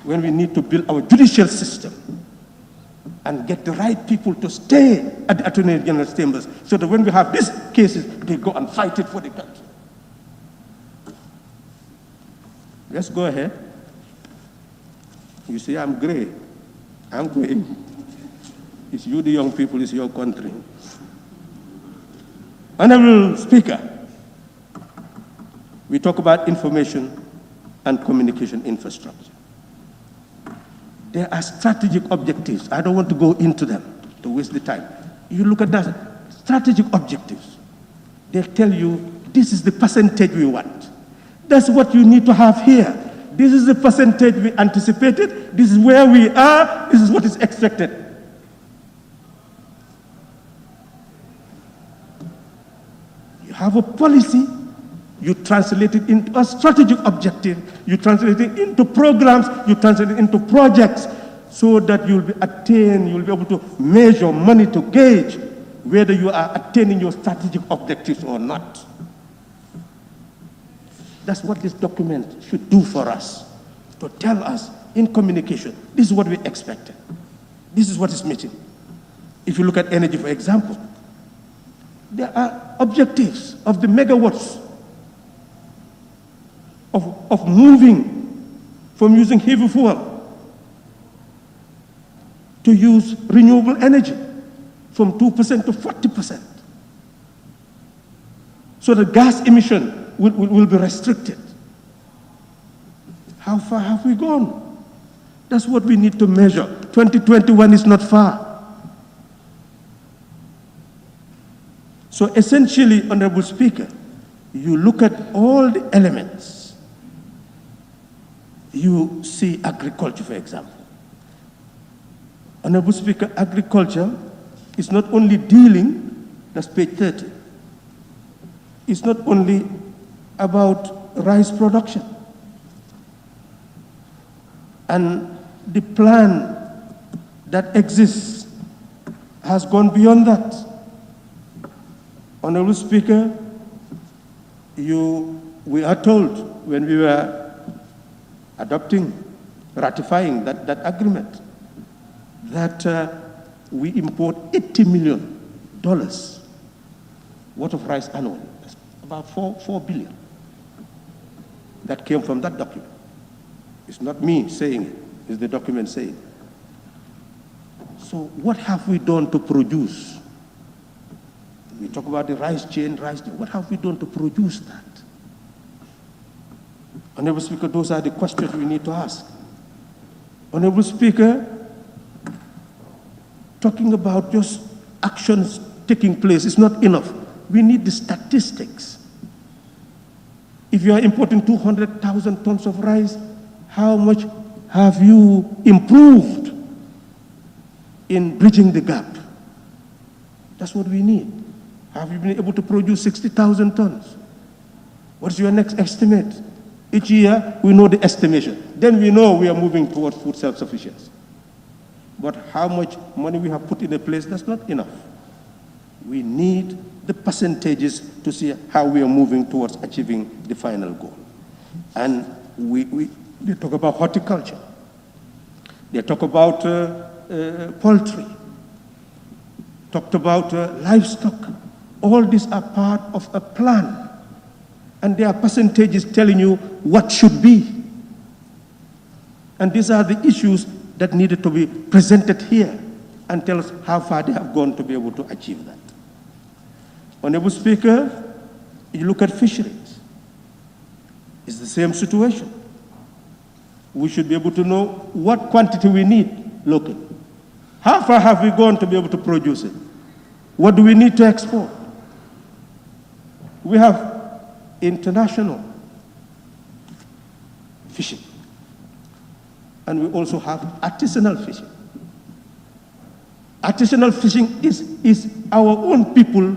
when we need to build our judicial system and get the right people to stay at the Attorney General's chambers, so that when we have these cases, they go and fight it for the country. Let's go ahead. You see, I'm gray. I'm gray. It's you, the young people, it's your country. Honorable Speaker, we talk about information and communication infrastructure. There are strategic objectives. I don't want to go into them to waste the time. You look at that, strategic objectives. They tell you, this is the percentage we want. That's what you need to have here. This is the percentage we anticipated. This is where we are. This is what is expected. You have a policy. You translate it into a strategic objective. You translate it into programs. You translate it into projects, so that you'll be able to measure money to gauge whether you are attaining your strategic objectives or not. That's what this document should do for us, to tell us in communication. This is what we expected. This is what is missing. If you look at energy, for example, there are objectives of the megawatts of moving from using heavy fuel to use renewable energy from 2% to 40%. So the gas emission will be restricted. How far have we gone? That's what we need to measure. 2021 is not far. So essentially, Honorable Speaker, you look at all the elements. You see agriculture, for example. Honorable Speaker, agriculture is not only dealing, that's page 30, it's not only about rice production. And the plan that exists has gone beyond that. Honorable Speaker, we are told when we were ratifying that agreement, that we import $80 million worth of rice annually. That's about $4 billion. That came from that document. It's not me saying it, it's the document saying it. So what have we done to produce? We talk about the rice chain, what have we done to produce that? Honorable Speaker, those are the questions we need to ask. Honorable Speaker, talking about just actions taking place is not enough. We need the statistics. If you are importing 200,000 tons of rice, how much have you improved in bridging the gap? That's what we need. Have you been able to produce 60,000 tons? What's your next estimate? Each year, we know the estimation. Then we know we are moving towards food self-sufficiency. But how much money we have put in a place, that's not enough. We need the percentages to see how we are moving towards achieving the final goal. And they talk about horticulture. They talk about poultry. Talked about livestock. All these are part of a plan. And there are percentages telling you what should be. And these are the issues that needed to be presented here and tell us how far they have gone to be able to achieve that. Honorable Speaker, you look at fisheries. It's the same situation. We should be able to know what quantity we need locally. How far have we gone to be able to produce it? What do we need to export? We have international fishing. And we also have artisanal fishing. Artisanal fishing is our own people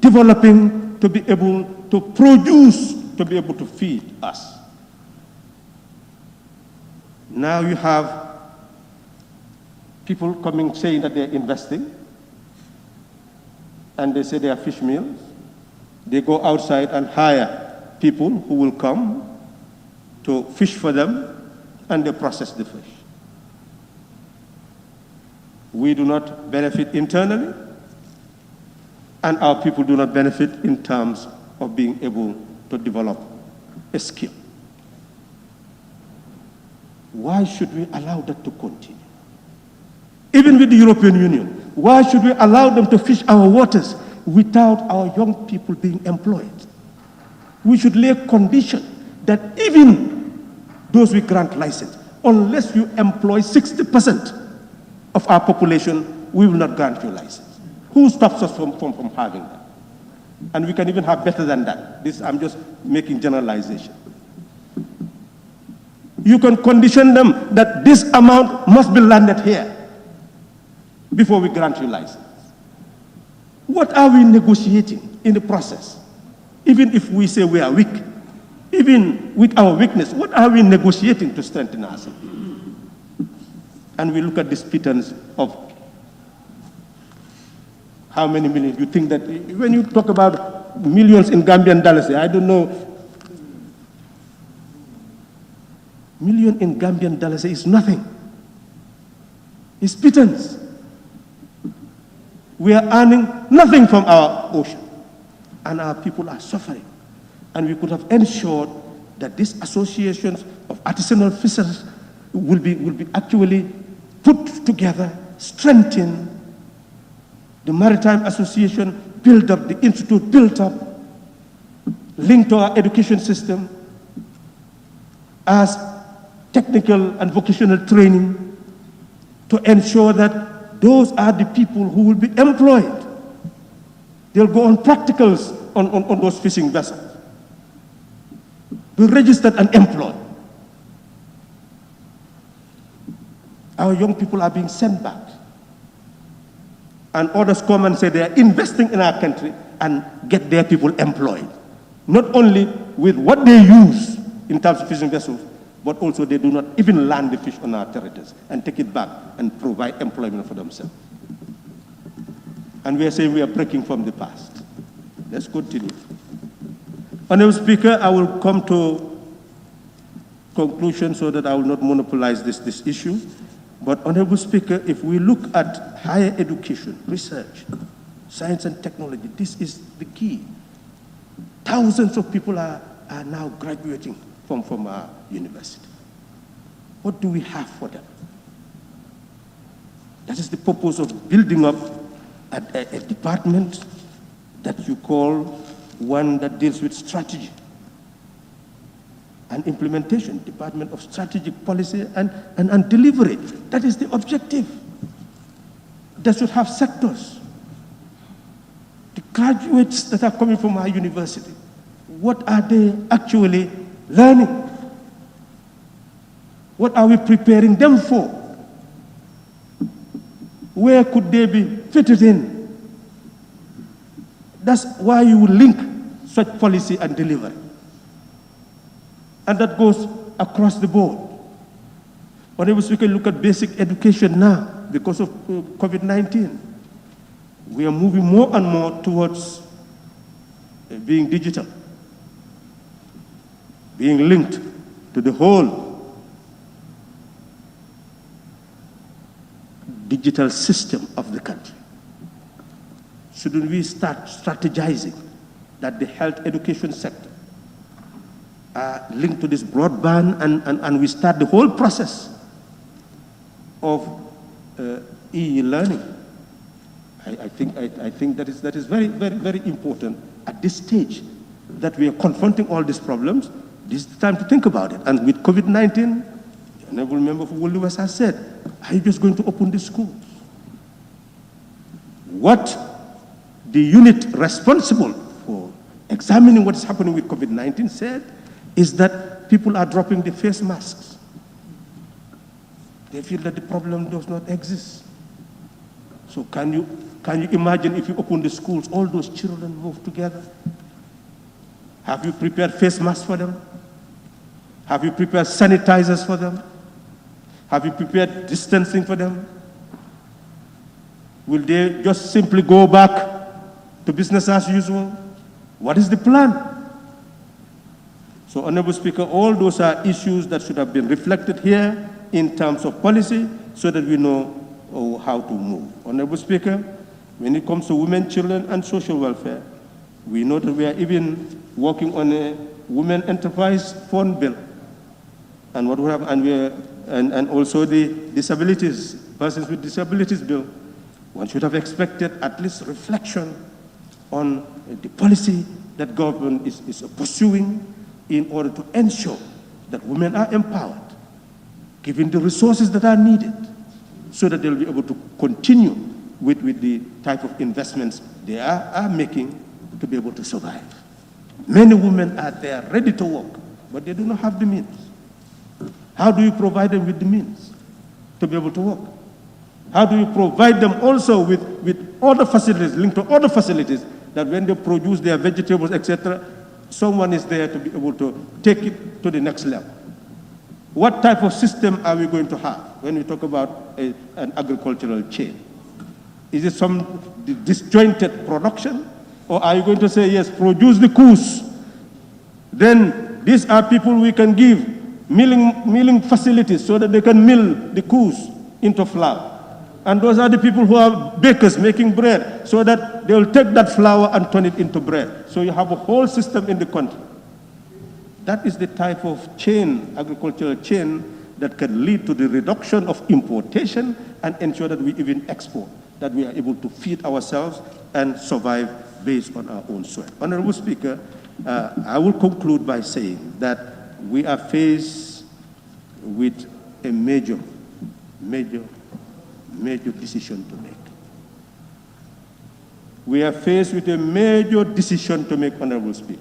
developing to be able to produce, to be able to feed us. Now you have people coming saying that they're investing, and they say they are fish meals. They go outside and hire people who will come to fish for them, and they process the fish. We do not benefit internally, and our people do not benefit in terms of being able to develop a skill. Why should we allow that to continue? Even with the European Union, why should we allow them to fish our waters without our young people being employed? We should lay a condition that even those we grant license, unless you employ 60% of our population, we will not grant you license. Who stops us from having that? And we can even have better than that. I'm just making generalization. You can condition them that this amount must be landed here before we grant you license. What are we negotiating in the process? Even if we say we are weak, even with our weakness, what are we negotiating to strengthen ourselves? And we look at this pittance of how many millions. You think that when you talk about millions in Gambian dollars, I don't know. million in Gambian dollars is nothing. It's pittance. We are earning nothing from our ocean, and our people are suffering. And we could have ensured that these associations of artisanal fishers will be actually put together, strengthened, the Maritime Association built up, the Institute built up, linked to our education system as technical and vocational training to ensure that those are the people who will be employed. They'll go on practicals on those fishing vessels, be registered and employed. Our young people are being sent back. And others come and say they are investing in our country and get their people employed. Not only with what they use in terms of fishing vessels, but also they do not even land the fish on our territories and take it back and provide employment for themselves. And we are saying we are breaking from the past. Let's continue. Honorable Speaker, I will come to conclusion so that I will not monopolize this issue. But Honorable Speaker, if we look at higher education, research, science and technology, this is the key. Thousands of people are now graduating from our university. What do we have for them? That is the purpose of building up a department that you call one that deals with strategy and implementation, Department of Strategic Policy and Delivery. That is the objective. That should have sectors. The graduates that are coming from our university, what are they actually learning? What are we preparing them for? Where could they be fitted in? That's why you will link such policy and delivery. And that goes across the board. Whenever we can look at basic education now, because of COVID-19, we are moving more and more towards being digital, being linked to the whole digital system of the country. Shouldn't we start strategizing that the health education sector linked to this broadband and we start the whole process of e-learning? I think that is very, very, very important at this stage that we are confronting all these problems. This is the time to think about it. And with COVID-19, the Honorable Member for Woolly West has said, are you just going to open the schools? What the unit responsible for examining what is happening with COVID-19 said is that people are dropping the face masks. They feel that the problem does not exist. So can you imagine if you open the schools, all those children move together? Have you prepared face masks for them? Have you prepared sanitizers for them? Have you prepared distancing for them? Will they just simply go back to business as usual? What is the plan? So, Honorable Speaker, all those are issues that should have been reflected here in terms of policy so that we know how to move. Honorable Speaker, when it comes to women, children, and social welfare, we know that we are even working on a Women Enterprise Fund bill, and what we have, and also the disabilities, persons with disabilities bill. One should have expected at least reflection on the policy that government is pursuing in order to ensure that women are empowered, given the resources that are needed, so that they'll be able to continue with the type of investments they are making to be able to survive. Many women are there ready to work, but they do not have the means. How do you provide them with the means to be able to work? How do you provide them also with other facilities, linked to other facilities, that when they produce their vegetables, etc., someone is there to be able to take it to the next level? What type of system are we going to have when we talk about an agricultural chain? Is it some disjointed production? Or are you going to say, yes, produce the coos? Then these are people we can give milling facilities so that they can mill the coos into flour. And those are the people who are bakers making bread so that they will take that flour and turn it into bread. So you have a whole system in the country. That is the type of chain, agricultural chain, that can lead to the reduction of importation and ensure that we even export, that we are able to feed ourselves and survive based on our own soil. Honorable Speaker, I will conclude by saying that we are faced with a major decision to make. We are faced with a major decision to make, Honorable Speaker.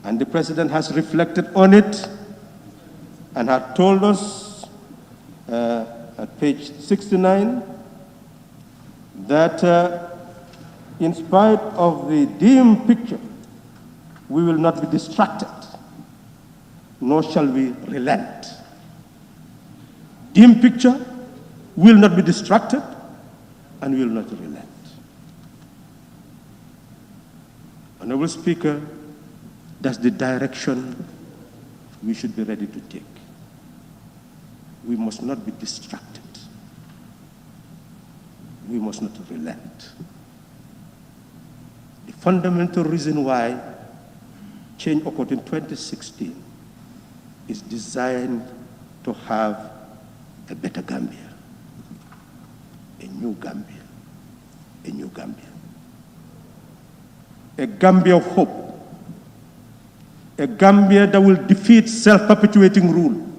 And the President has reflected on it and had told us at page 69 that in spite of the dim picture, we will not be distracted, nor shall we relent. Dim picture, will not be distracted, and will not relent. Honorable Speaker, that's the direction we should be ready to take. We must not be distracted. We must not relent. The fundamental reason why change occurred in 2016 is designed to have a better Gambia, a new Gambia, a new Gambia. A Gambia of hope, a Gambia that will defeat self-perpetuating rule,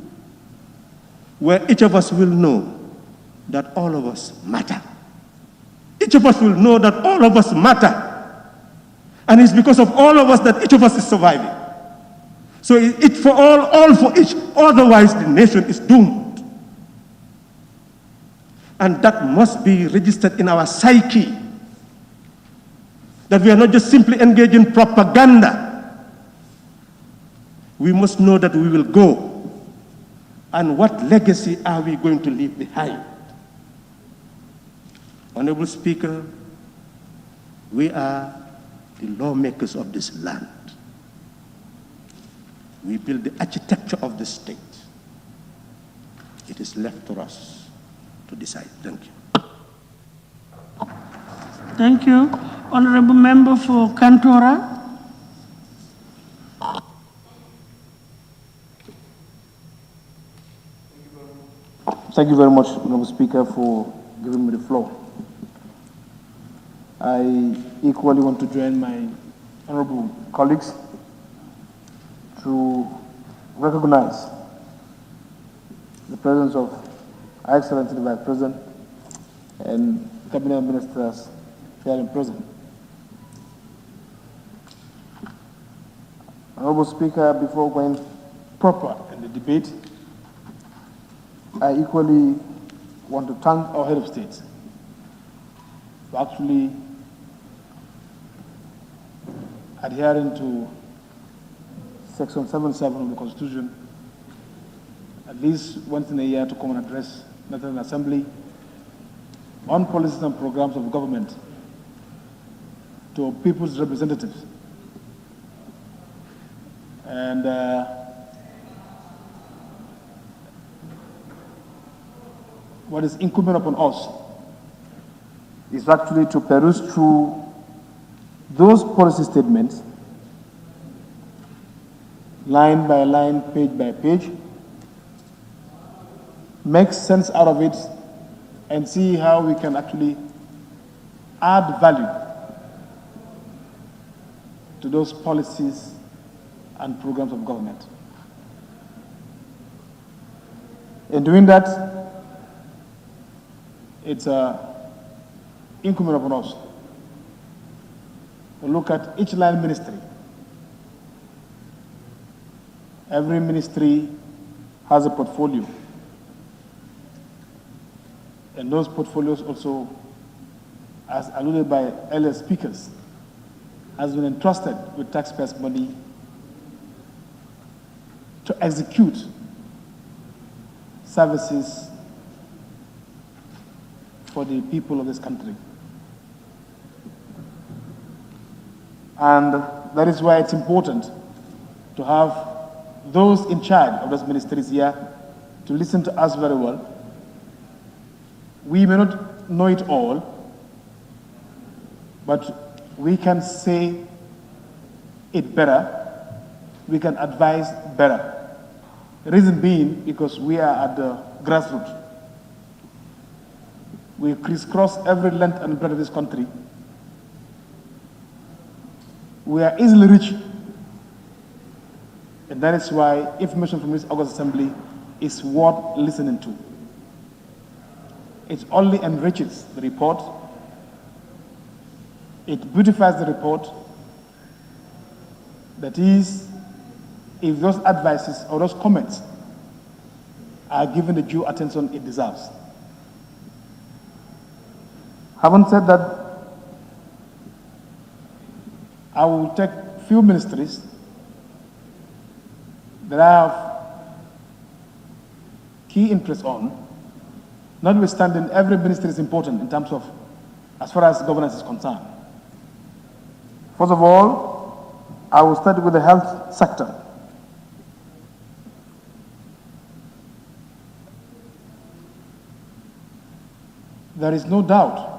where each of us will know that all of us matter. Each of us will know that all of us matter. And it's because of all of us that each of us is surviving. So it's for all for each, otherwise the nation is doomed. And that must be registered in our psyche, that we are not just simply engaged in propaganda. We must know that we will go. And what legacy are we going to leave behind? Honorable Speaker, we are the lawmakers of this land. We build the architecture of the state. It is left to us to decide. Thank you. Thank you. Honorable Member for Kantora. Thank you very much, Honorable Speaker, for giving me the floor. I equally want to join my honorable colleagues to recognize the presence of Her Excellency the Vice President and Cabinet Ministers here in present. Honorable Speaker, before going proper in the debate, I equally want to thank our head of state for actually adhering to Section 77 of the Constitution, at least once in a year, to come and address National Assembly on policies and programs of government to people's representatives. And what is incumbent upon us is actually to peruse through those policy statements, line by line, page by page, make sense out of it, and see how we can actually add value to those policies and programs of government. In doing that, it's incumbent upon us to look at each line ministry. Every ministry has a portfolio, and those portfolios also, as alluded by earlier speakers, has been entrusted with taxpayers' money to execute services for the people of this country. And that is why it's important to have those in charge of those ministries here to listen to us very well. We may not know it all, but we can say it better, we can advise better. The reason being because we are at the grassroots. We crisscross every length and breadth of this country. We are easily reached. And that is why information from this August Assembly is worth listening to. It only enriches the report. It beautifies the report. That is, if those advices or those comments are given the due attention it deserves. Having said that, I will take few ministries that I have key interest on, notwithstanding every ministry is important in terms of, as far as governance is concerned. First of all, I will start with the health sector. There is no doubt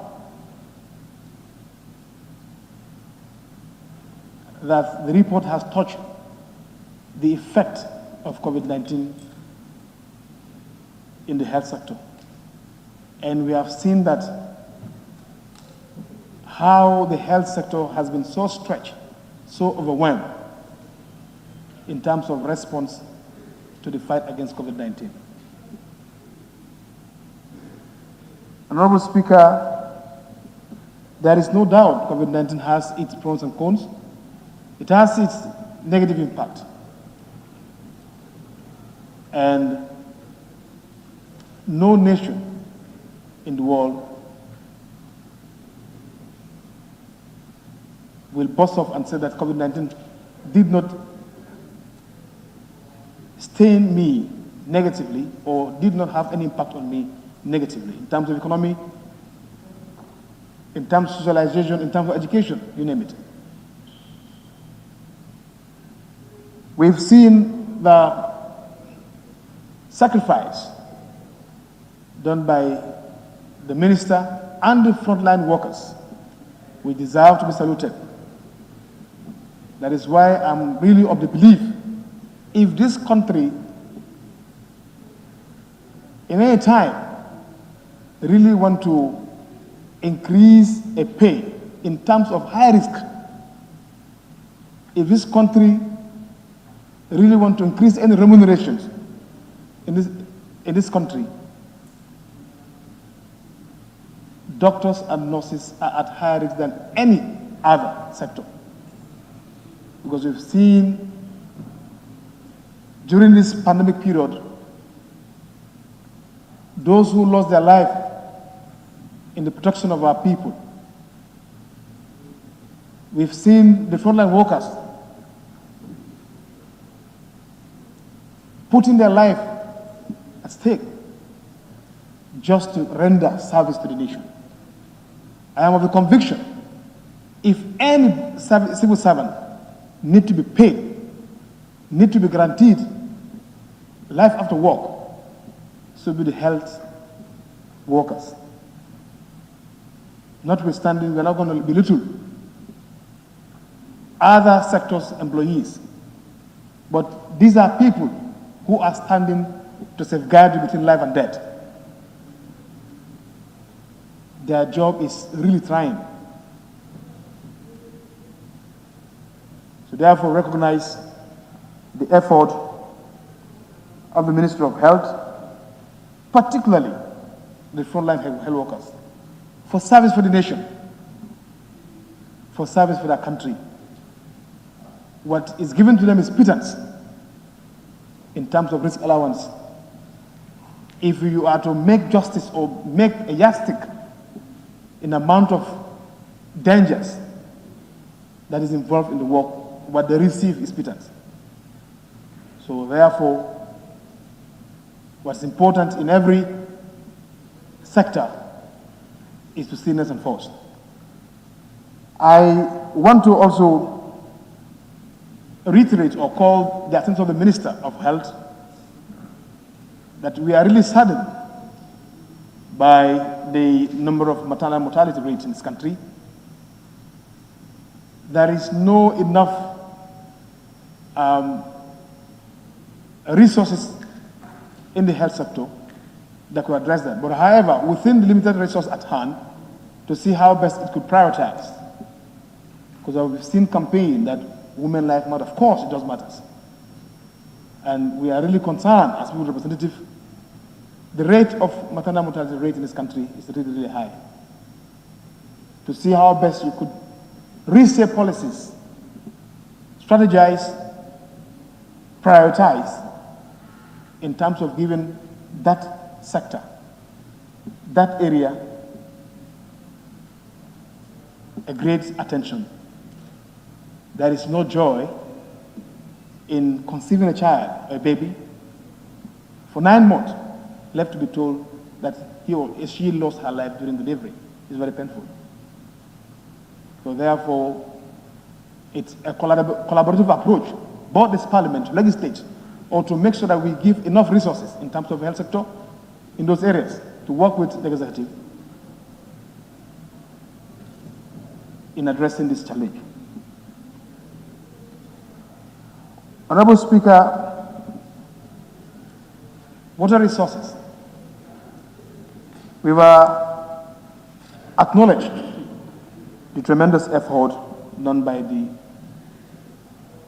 that the report has touched the effect of COVID-19 in the health sector. And we have seen that how the health sector has been so stretched, so overwhelmed in terms of response to the fight against COVID-19. Honorable Speaker, there is no doubt COVID-19 has its pros and cons. It has its negative impact. And no nation in the world will burst off and say that COVID-19 did not stain me negatively or did not have any impact on me negatively in terms of economy, in terms of socialization, in terms of education, you name it. We've seen the sacrifice done by the minister and the frontline workers. We deserve to be saluted. That is why I'm really of the belief, if this country, in any time, really want to increase a pay in terms of high risk, if this country really want to increase any remunerations in this country, doctors and nurses are at higher risk than any other sector. Because we've seen during this pandemic period, those who lost their life in the protection of our people. We've seen the frontline workers putting their life at stake just to render service to the nation. I am of the conviction, if any civil servant need to be paid, need to be guaranteed life after work, so be the health workers. Notwithstanding, we're not going to belittle other sectors' employees, but these are people who are standing to safeguard you between life and death. Their job is really trying. So therefore, recognize the effort of the Ministry of Health, particularly the frontline health workers, for service for the nation, for service for their country. What is given to them is pittance in terms of risk allowance. If you are to make justice or make a yardstick in amount of dangers that is involved in the work, what they receive is pittance. So therefore, what's important in every sector is to stillness and force. I want to also reiterate or call the attention of the Minister of Health that we are really saddened by the number of maternal mortality rates in this country. There is no enough resources in the health sector that could address that. But however, within the limited resource at hand, to see how best it could prioritize. Because we've seen campaign that women life matter. Of course, it does matter. And we are really concerned as people representative. The rate of maternal mortality rate in this country is really, really high. To see how best you could reshape policies, strategize, prioritize in terms of giving that sector, that area, a great attention. There is no joy in conceiving a child, a baby, for 9 months, left to be told that he or she lost her life during delivery. It's very painful. So therefore, it's a collaborative approach, both this parliament, legislate, or to make sure that we give enough resources in terms of the health sector in those areas to work with the executive in addressing this challenge. Honorable Speaker, water resources. We were acknowledged the tremendous effort done by the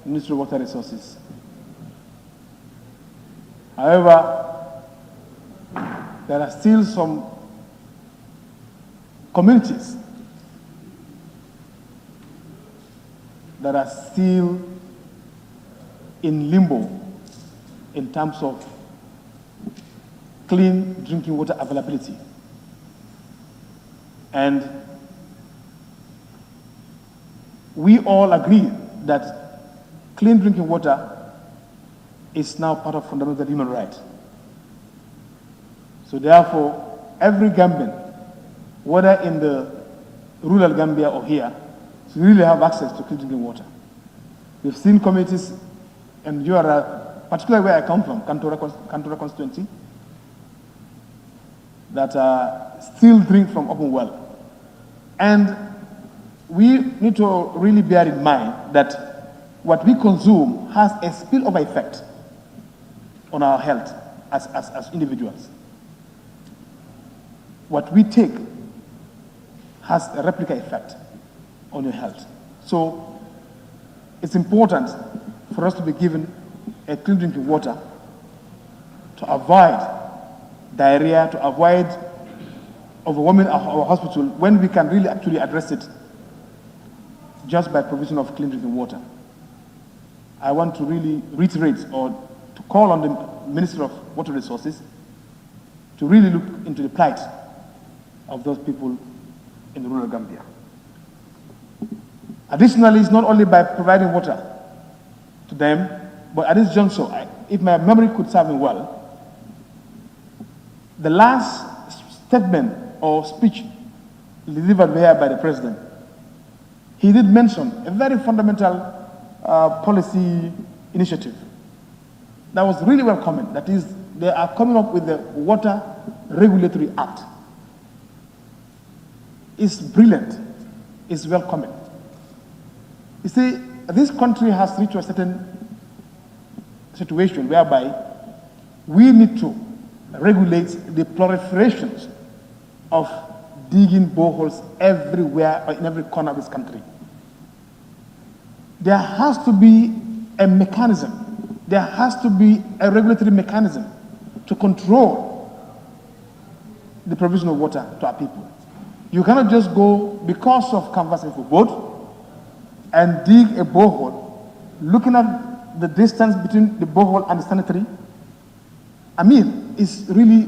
Ministry of Water Resources. However, there are still some communities that are still in limbo in terms of clean drinking water availability. And we all agree that clean drinking water is now part of fundamental human right. So therefore, every Gambian, whether in the rural Gambia or here, should really have access to clean drinking water. We've seen communities, and you are particularly where I come from, Kantura constituency, that still drink from open well. And we need to really bear in mind that what we consume has a spillover effect on our health as individuals. What we take has a replica effect on your health. So it's important for us to be given a clean drinking water to avoid diarrhea, to avoid overwhelming our hospital when we can really actually address it just by provision of clean drinking water. I want to really reiterate or to call on the Minister of Water Resources to really look into the plight of those people in the rural Gambia. Additionally, it's not only by providing water to them, but at this juncture, if my memory could serve me well, the last statement or speech delivered here by the President, he did mention a very fundamental policy initiative that was really welcoming. That is, they are coming up with the Water Regulatory Act. It's brilliant. It's welcoming. You see, this country has reached a certain situation whereby we need to regulate the proliferations of digging boreholes everywhere or in every corner of this country. There has to be a mechanism. There has to be a regulatory mechanism to control the provision of water to our people. You cannot just go because of canvassing for vote and dig a borehole, looking at the distance between the borehole and the sanitary. I mean, it's really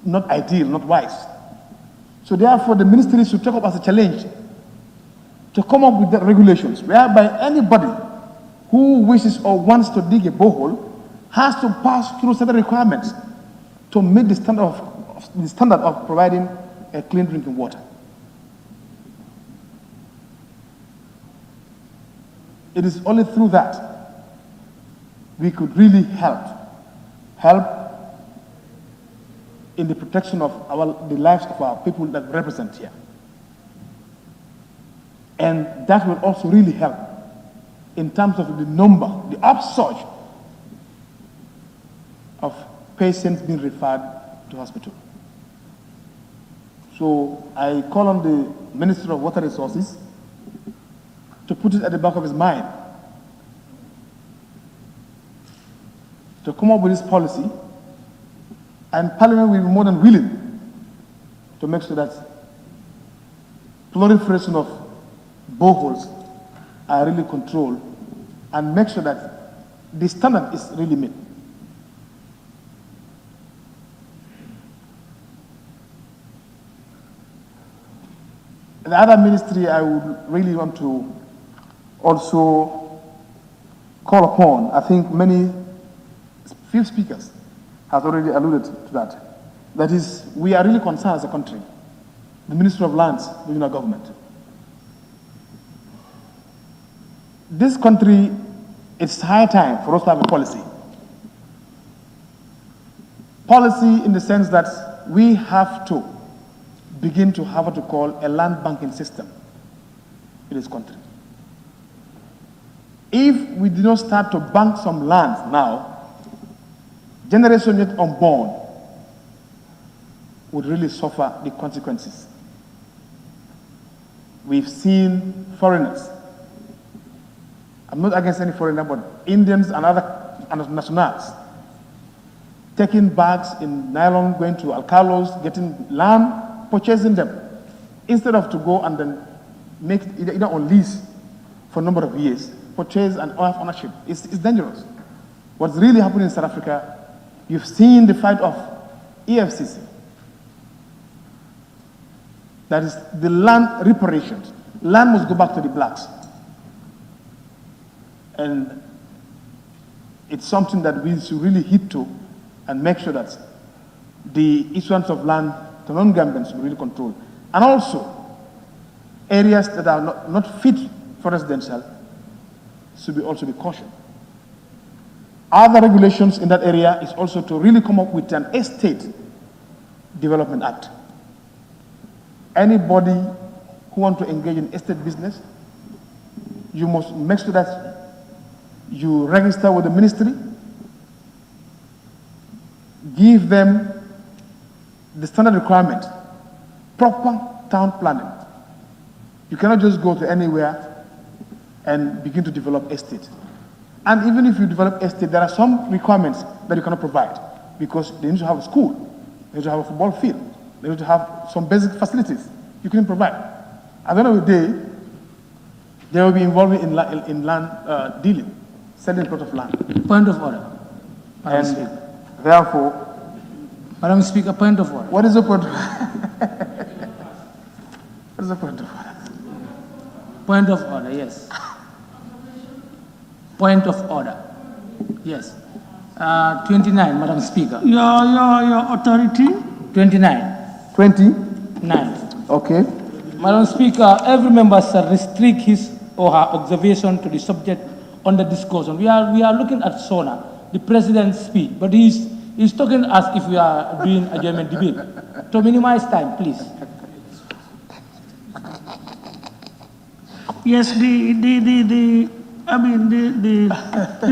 not ideal, not wise. So therefore, the ministry should take up as a challenge to come up with the regulations whereby anybody who wishes or wants to dig a borehole has to pass through certain requirements to meet the standard of providing a clean drinking water. It is only through that we could really help in the protection of the lives of our people that we represent here. And that will also really help in terms of the number, the upsurge of patients being referred to hospital. So I call on the Minister of Water Resources to put it at the back of his mind to come up with this policy, and Parliament will be more than willing to make sure that proliferation of boreholes are really controlled and make sure that the standard is really met. The other ministry I would really want to also call upon, I think few speakers have already alluded to that. That is, we are really concerned as a country, the Ministry of Lands, the regional government. This country, it's high time for us to have a policy. Policy in the sense that we have to begin to have what we call a land banking system in this country. If we do not start to bank some lands now, generation yet unborn would really suffer the consequences. We've seen foreigners, I'm not against any foreigner, but Indians and other nationals, taking bags in nylon, going to Alcalos, getting land, purchasing them, instead of to go and then make it either on lease for a number of years, purchase and have ownership. It's dangerous. What's really happening in South Africa, you've seen the fight of EFCC. That is the land reparations. Land must go back to the blacks. And it's something that we should really hit to and make sure that the issuance of land to non-Gambians should be really controlled. And also, areas that are not fit for residential should also be cautioned. Other regulations in that area is also to really come up with an Estate Development Act. Anybody who wants to engage in estate business, you must make sure that you register with the ministry, give them the standard requirement, proper town planning. You cannot just go to anywhere and begin to develop estate. And even if you develop estate, there are some requirements that you cannot provide because they need to have a school, they need to have a football field, they need to have some basic facilities you couldn't provide. At the end of the day, they will be involved in land dealing, selling a plot of land. Point of order. And therefore, Madam Speaker, point of order. what is the point? What is the point of order? Point of order, yes. Point of order. Yes. 29, Madam Speaker. Your authority? 29. 29. Okay. Madam Speaker, every member shall restrict his or her observation to the subject under discussion. We are looking at SONA, the President's speech, but he's talking as if we are doing a German debate. To minimize time, please. Yes, the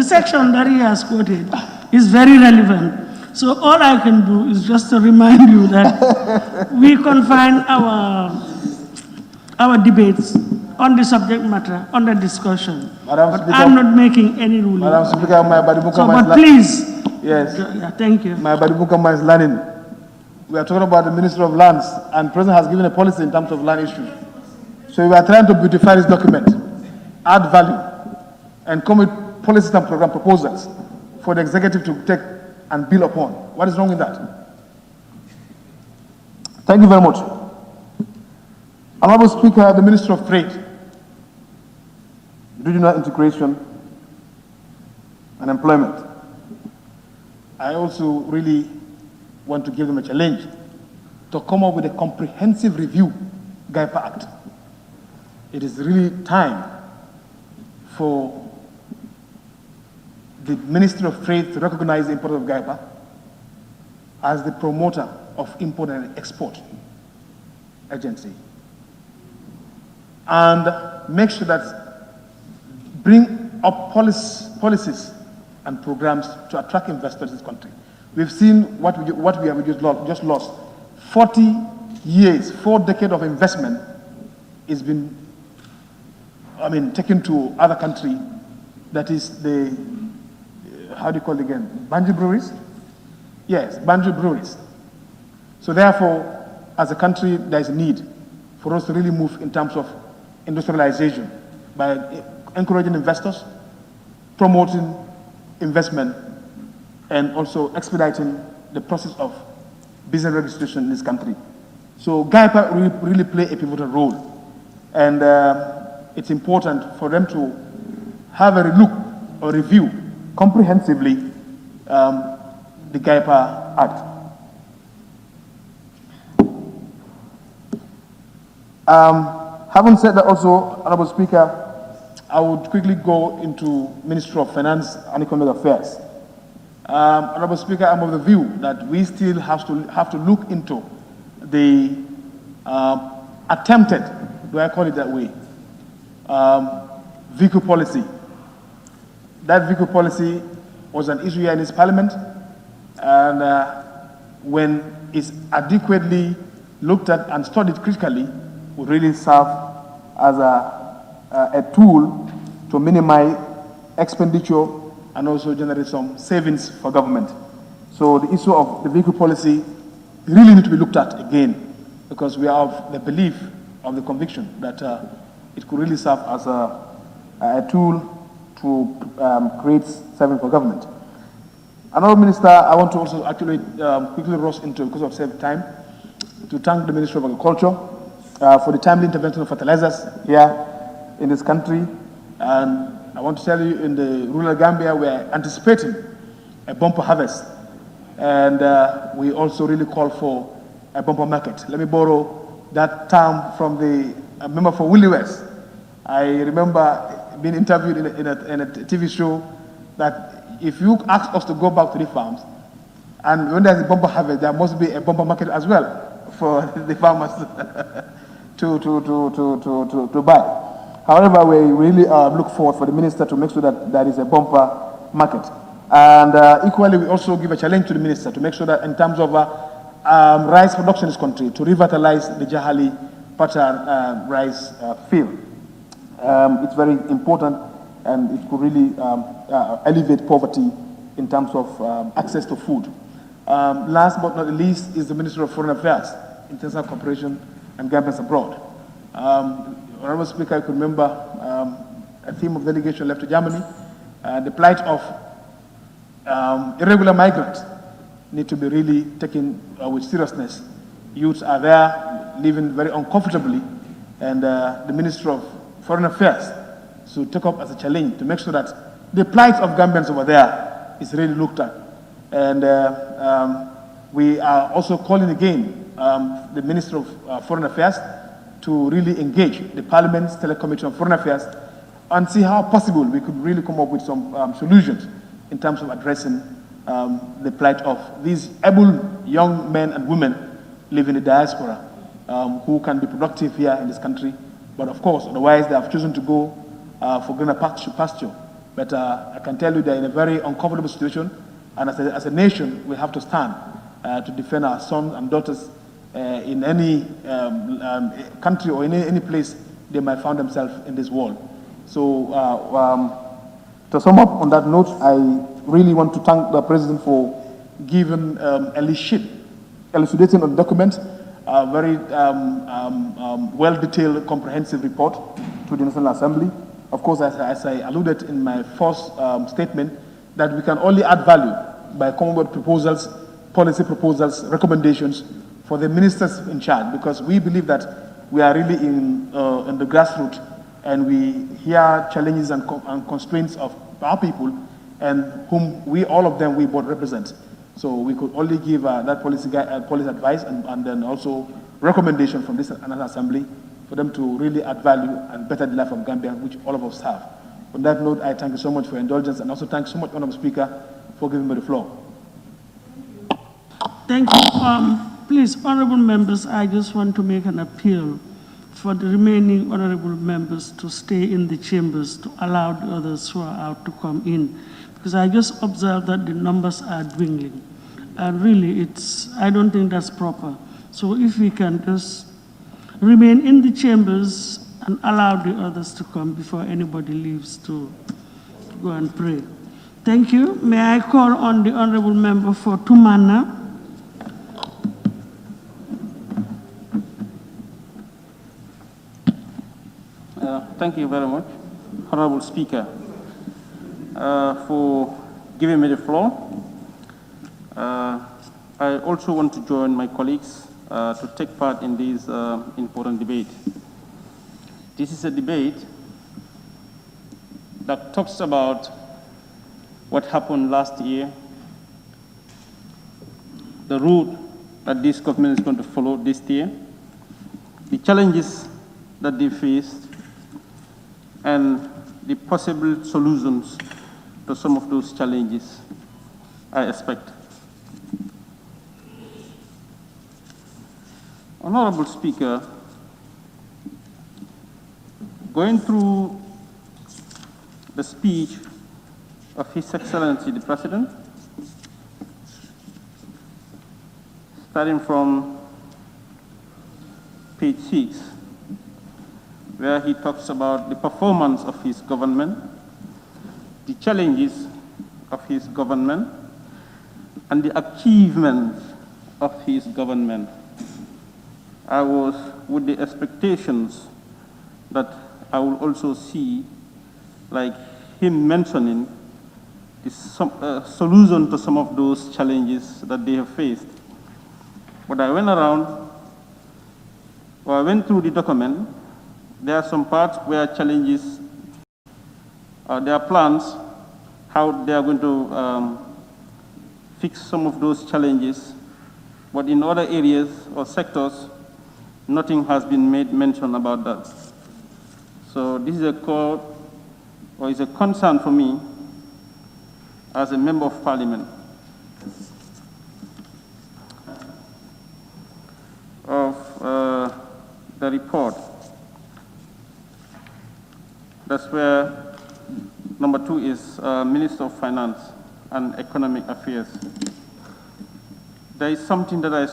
section that he has quoted is very relevant. So all I can do is just to remind you that we confine our debates on the subject matter, under discussion. Madam But Speaker, I'm not making any ruling. Madam Speaker, my Badibukama So, but please. Yes. Yeah, thank you. My Badibukama is learning. We are talking about the Ministry of Lands, and the President has given a policy in terms of land issues. So we are trying to beautify this document, add value, and come with policies and program proposals for the executive to take and build upon. What is wrong with that? Thank you very much. Honorable Speaker, the Minister of Trade, Regional Integration and Employment. I also really want to give them a challenge to come up with a comprehensive review, GAIPA Act. It is really time for the Ministry of Trade to recognize the importance of GAIPA as the promoter of import and export agency, and make sure that bring up policies and programs to attract investors in this country. We've seen what we have just lost. 40 years, 4 decades of investment has been, taken to other country. That is the, how do you call it again? Banjo breweries? Yes, Banjo breweries. So therefore, as a country, there is a need for us to really move in terms of industrialization by encouraging investors, promoting investment, and also expediting the process of business registration in this country. So GAIPA really play a pivotal role, and it's important for them to have a look or review comprehensively the GAIPA Act. Having said that also, Honorable Speaker, I would quickly go into Ministry of Finance and Economic Affairs. Honorable Speaker, I'm of the view that we still have to look into the attempted, do I call it that way, vehicle policy. That vehicle policy was an issue here in this parliament, and when it's adequately looked at and studied critically, would really serve as a tool to minimize expenditure and also generate some savings for government. So the issue of the vehicle policy really need to be looked at again, because we have the belief of the conviction that it could really serve as a tool to create savings for government. Another minister, I want to also actually quickly rush into, because of saving time, to thank the Ministry of Agriculture for the timely intervention of fertilizers here in this country. And I want to tell you, in the rural Gambia, we are anticipating a bumper harvest. And we also really call for a bumper market. Let me borrow that term from the member for Willie West. I remember being interviewed in a TV show that if you ask us to go back to the farms, and when there's a bumper harvest, there must be a bumper market as well for the farmers to buy. However, we really look forward for the minister to make sure that there is a bumper market. And equally, we also give a challenge to the minister to make sure that in terms of rice production in this country, to revitalize the Jahali pattern rice field. It's very important, and it could really alleviate poverty in terms of access to food. Last but not least is the Ministry of Foreign Affairs, International Cooperation, and Governments Abroad. Honorable Speaker, I could remember a theme of delegation left to Germany. The plight of irregular migrants need to be really taken with seriousness. Youths are there living very uncomfortably, and the Ministry of Foreign Affairs should take up as a challenge to make sure that the plight of Gambians over there is really looked at. And we are also calling again the Minister of Foreign Affairs to really engage the Parliament's Telecommission of Foreign Affairs and see how possible we could really come up with some solutions in terms of addressing the plight of these able young men and women living in the diaspora who can be productive here in this country. But of course, otherwise they have chosen to go for greener pasture. But I can tell you they're in a very uncomfortable situation, and as a nation, we have to stand to defend our sons and daughters in any country or in any place they might find themselves in this world. So to sum up on that note, I really want to thank the President for giving elucidating on the document, a very well-detailed, comprehensive report to the National Assembly. Of course, as I alluded in my first statement, that we can only add value by coming with proposals, policy proposals, recommendations for the ministers in charge, because we believe that we are really in the grassroots, and we hear challenges and constraints of our people, and whom we, all of them, we both represent. So we could only give that policy advice and then also recommendation from this National Assembly for them to really add value and better the life of Gambia, which all of us have. On that note, I thank you so much for your indulgence, and also thank you so much, Honorable Speaker, for giving me the floor. Thank you. Please, honorable members, I just want to make an appeal for the remaining honorable members to stay in the chambers to allow the others who are out to come in, because I just observed that the numbers are dwindling. And really, I don't think that's proper. So if we can just remain in the chambers and allow the others to come before anybody leaves to go and pray. Thank you. May I call on the honorable member for Tumana? Thank you very much, Honorable Speaker, for giving me the floor. I also want to join my colleagues to take part in this important debate. This is a debate that talks about what happened last year, the route that this government is going to follow this year, the challenges that they faced, and the possible solutions to some of those challenges, I expect. Honorable Speaker, going through the speech of His Excellency the President, starting from page 6, where he talks about the performance of his government, the challenges of his government, and the achievements of his government. I was with the expectations that I will also see, like him mentioning, the solution to some of those challenges that they have faced. But I went through the document. There are some parts where challenges, there are plans, how they are going to fix some of those challenges, but in other areas or sectors, nothing has been made mention about that. So this is a call, or is a concern for me as a member of parliament of the report. That's where number 2 is Minister of Finance and Economic Affairs. There is something that I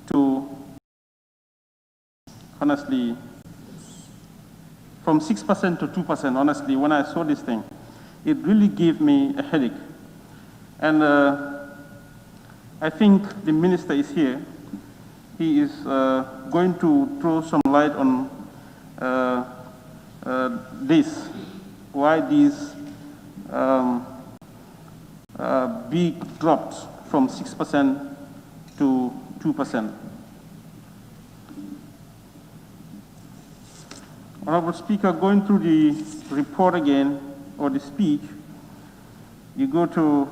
to honestly, from 6% to 2%, honestly, when I saw this thing, it really gave me a headache. And I think the minister is here. He is going to throw some light on this, why these big drops from 6% to 2%. Honorable Speaker, going through the report again, or the speech, you go to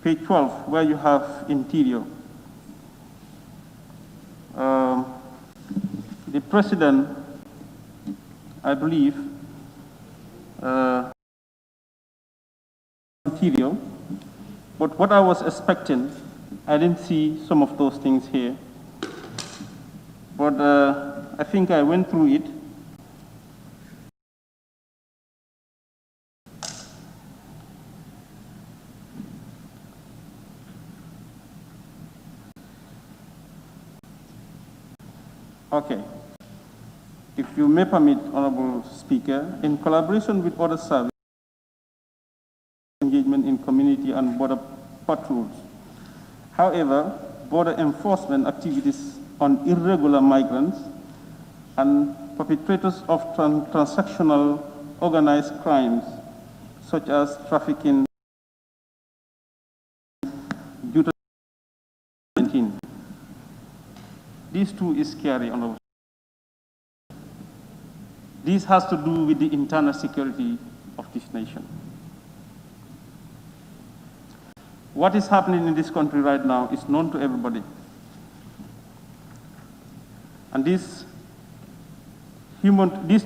page 12, where you have interior. The President, I believe, interior, but what I was expecting, I didn't see some of those things here. But I think I went through it. Okay. If you may permit, Honorable Speaker, in collaboration with other services, engagement in community and border patrols. However, border enforcement activities on irregular migrants and perpetrators of transactional organized crimes, such as trafficking, due to COVID-19. This too is scary, Honorable. This has to do with the internal security of this nation. What is happening in this country right now is known to everybody. And this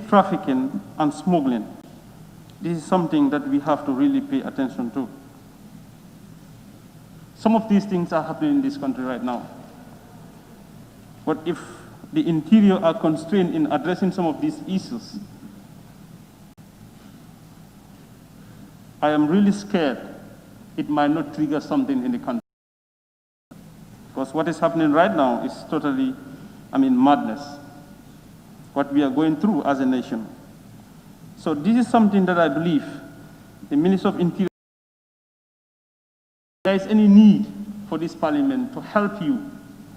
trafficking and smuggling, this is something that we have to really pay attention to. Some of these things are happening in this country right now. But if the interior are constrained in addressing some of these issues, I am really scared it might not trigger something in the country. Because what is happening right now is totally, madness. What we are going through as a nation. So this is something that I believe the Minister of Interior, if there is any need for this parliament to help you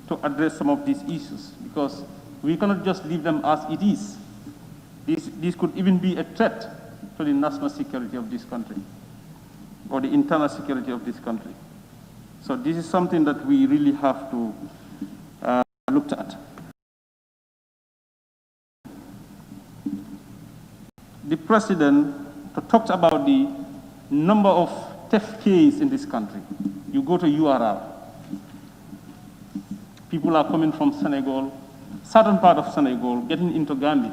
to address some of these issues, because we cannot just leave them as it is. This could even be a threat to the national security of this country, or the internal security of this country. So this is something that we really have to look at. The president talked about the number of theft cases in this country. You go to URL, people are coming from Senegal, certain part of Senegal, getting into Gambia,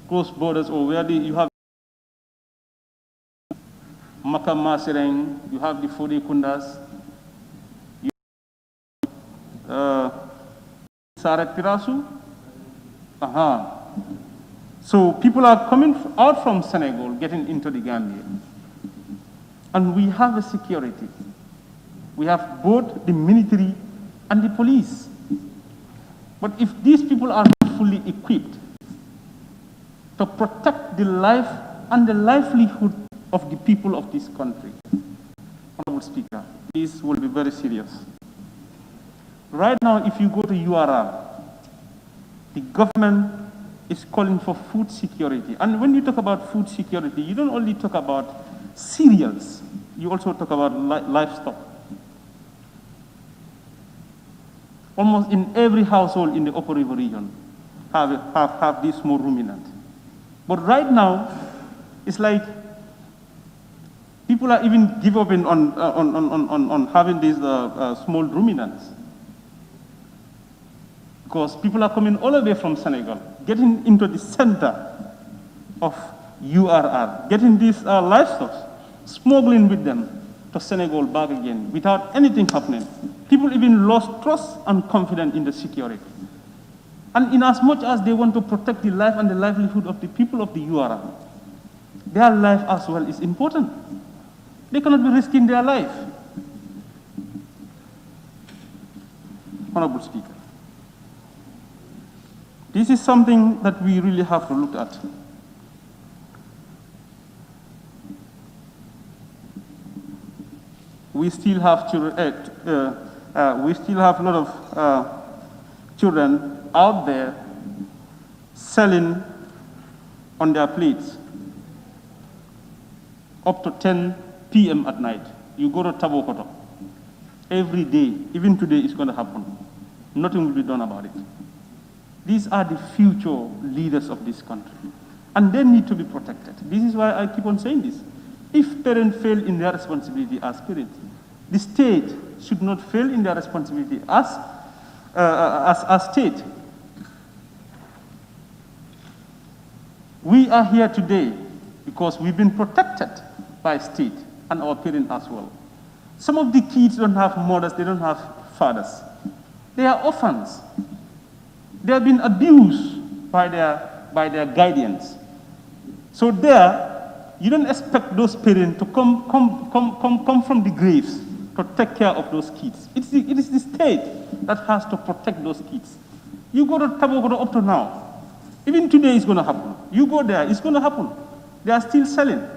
close borders, or where you have Makama Sereng, you have the Fode Kundas, you have Saret Pirasu. So people are coming out from Senegal, getting into the Gambia. And we have a security. We have both the military and the police. But if these people are not fully equipped to protect the life and the livelihood of the people of this country, Honorable Speaker, this will be very serious. Right now, if you go to URL, the government is calling for food security. And when you talk about food security, you don't only talk about cereals, you also talk about livestock. Almost in every household in the Upper River region have this small ruminant. But right now, it's like people are even giving up on having these small ruminants. Because people are coming all the way from Senegal, getting into the center of URR, getting these livestock, smuggling with them to Senegal back again without anything happening. People even lost trust and confidence in the security. And in as much as they want to protect the life and the livelihood of the people of the URR, their life as well is important. They cannot be risking their life. Honorable Speaker, this is something that we really have to look at. We still have a lot of children out there selling on their plates up to 10 p.m. at night. You go to Tabokoto every day, even today it's going to happen. Nothing will be done about it. These are the future leaders of this country, and they need to be protected. This is why I keep on saying this. If parents fail in their responsibility as parents, the state should not fail in their responsibility as state. We are here today because we've been protected by state and our parents as well. Some of the kids don't have mothers, they don't have fathers. They are orphans. They have been abused by their guardians. So there, you don't expect those parents to come from the graves to take care of those kids. It is the state that has to protect those kids. You go to Tabokoro up to now. Even today it's going to happen. You go there, it's going to happen. They are still selling.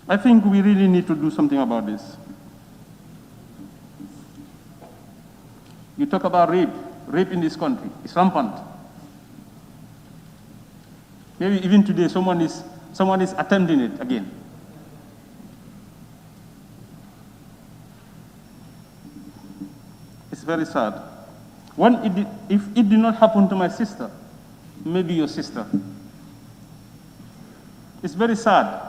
I think we really need to do something about this. You talk about rape. Rape in this country is rampant. Maybe even today someone is attempting it again. It's very sad. If it did not happen to my sister, maybe your sister. It's very sad.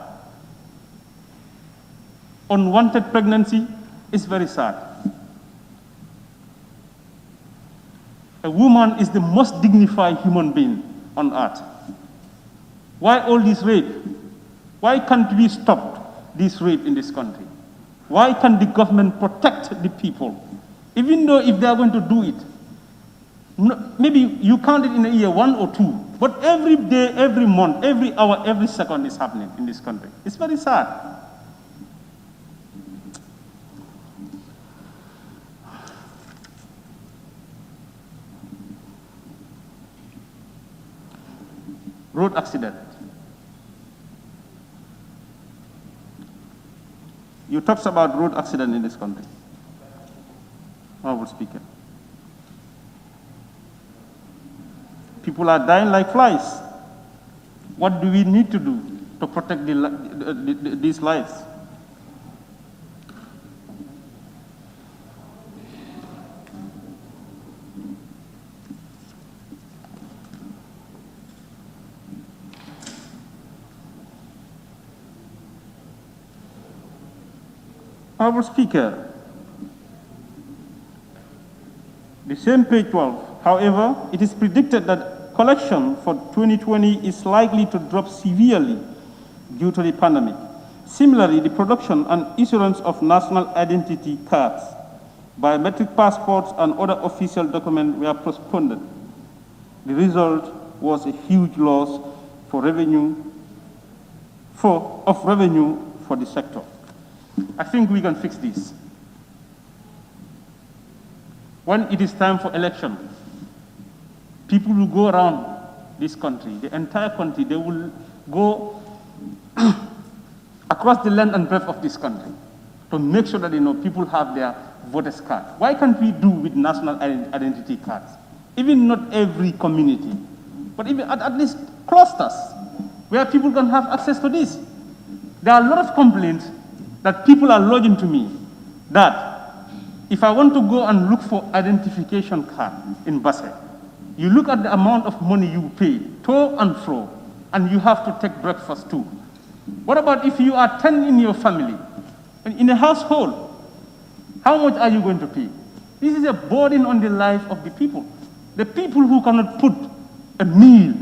Unwanted pregnancy is very sad. A woman is the most dignified human being on earth. Why all this rape? Why can't we stop this rape in this country? Why can't the government protect the people? Even though if they are going to do it, maybe you count it in a year, 1 or 2, but every day, every month, every hour, every second is happening in this country. It's very sad. Road accident. You talked about road accident in this country. Honorable Speaker. People are dying like flies. What do we need to do to protect these lives? Honorable Speaker, the same page 12, however, it is predicted that collection for 2020 is likely to drop severely due to the pandemic. Similarly, the production and issuance of national identity cards, biometric passports, and other official documents were postponed. The result was a huge loss for revenue for the sector. I think we can fix this. When it is time for election, people will go around this country, the entire country, they will go across the length and breadth of this country to make sure that people have their voters card. Why can't we do with national identity cards? Even not every community, but even at least clusters where people can have access to this. There are a lot of complaints that people are lodging to me that if I want to go and look for identification card in Basse, you look at the amount of money you pay, to and fro, and you have to take breakfast too. What about if you are 10 in your family, in a household? How much are you going to pay? This is a burden on the life of the people. The people who cannot put a meal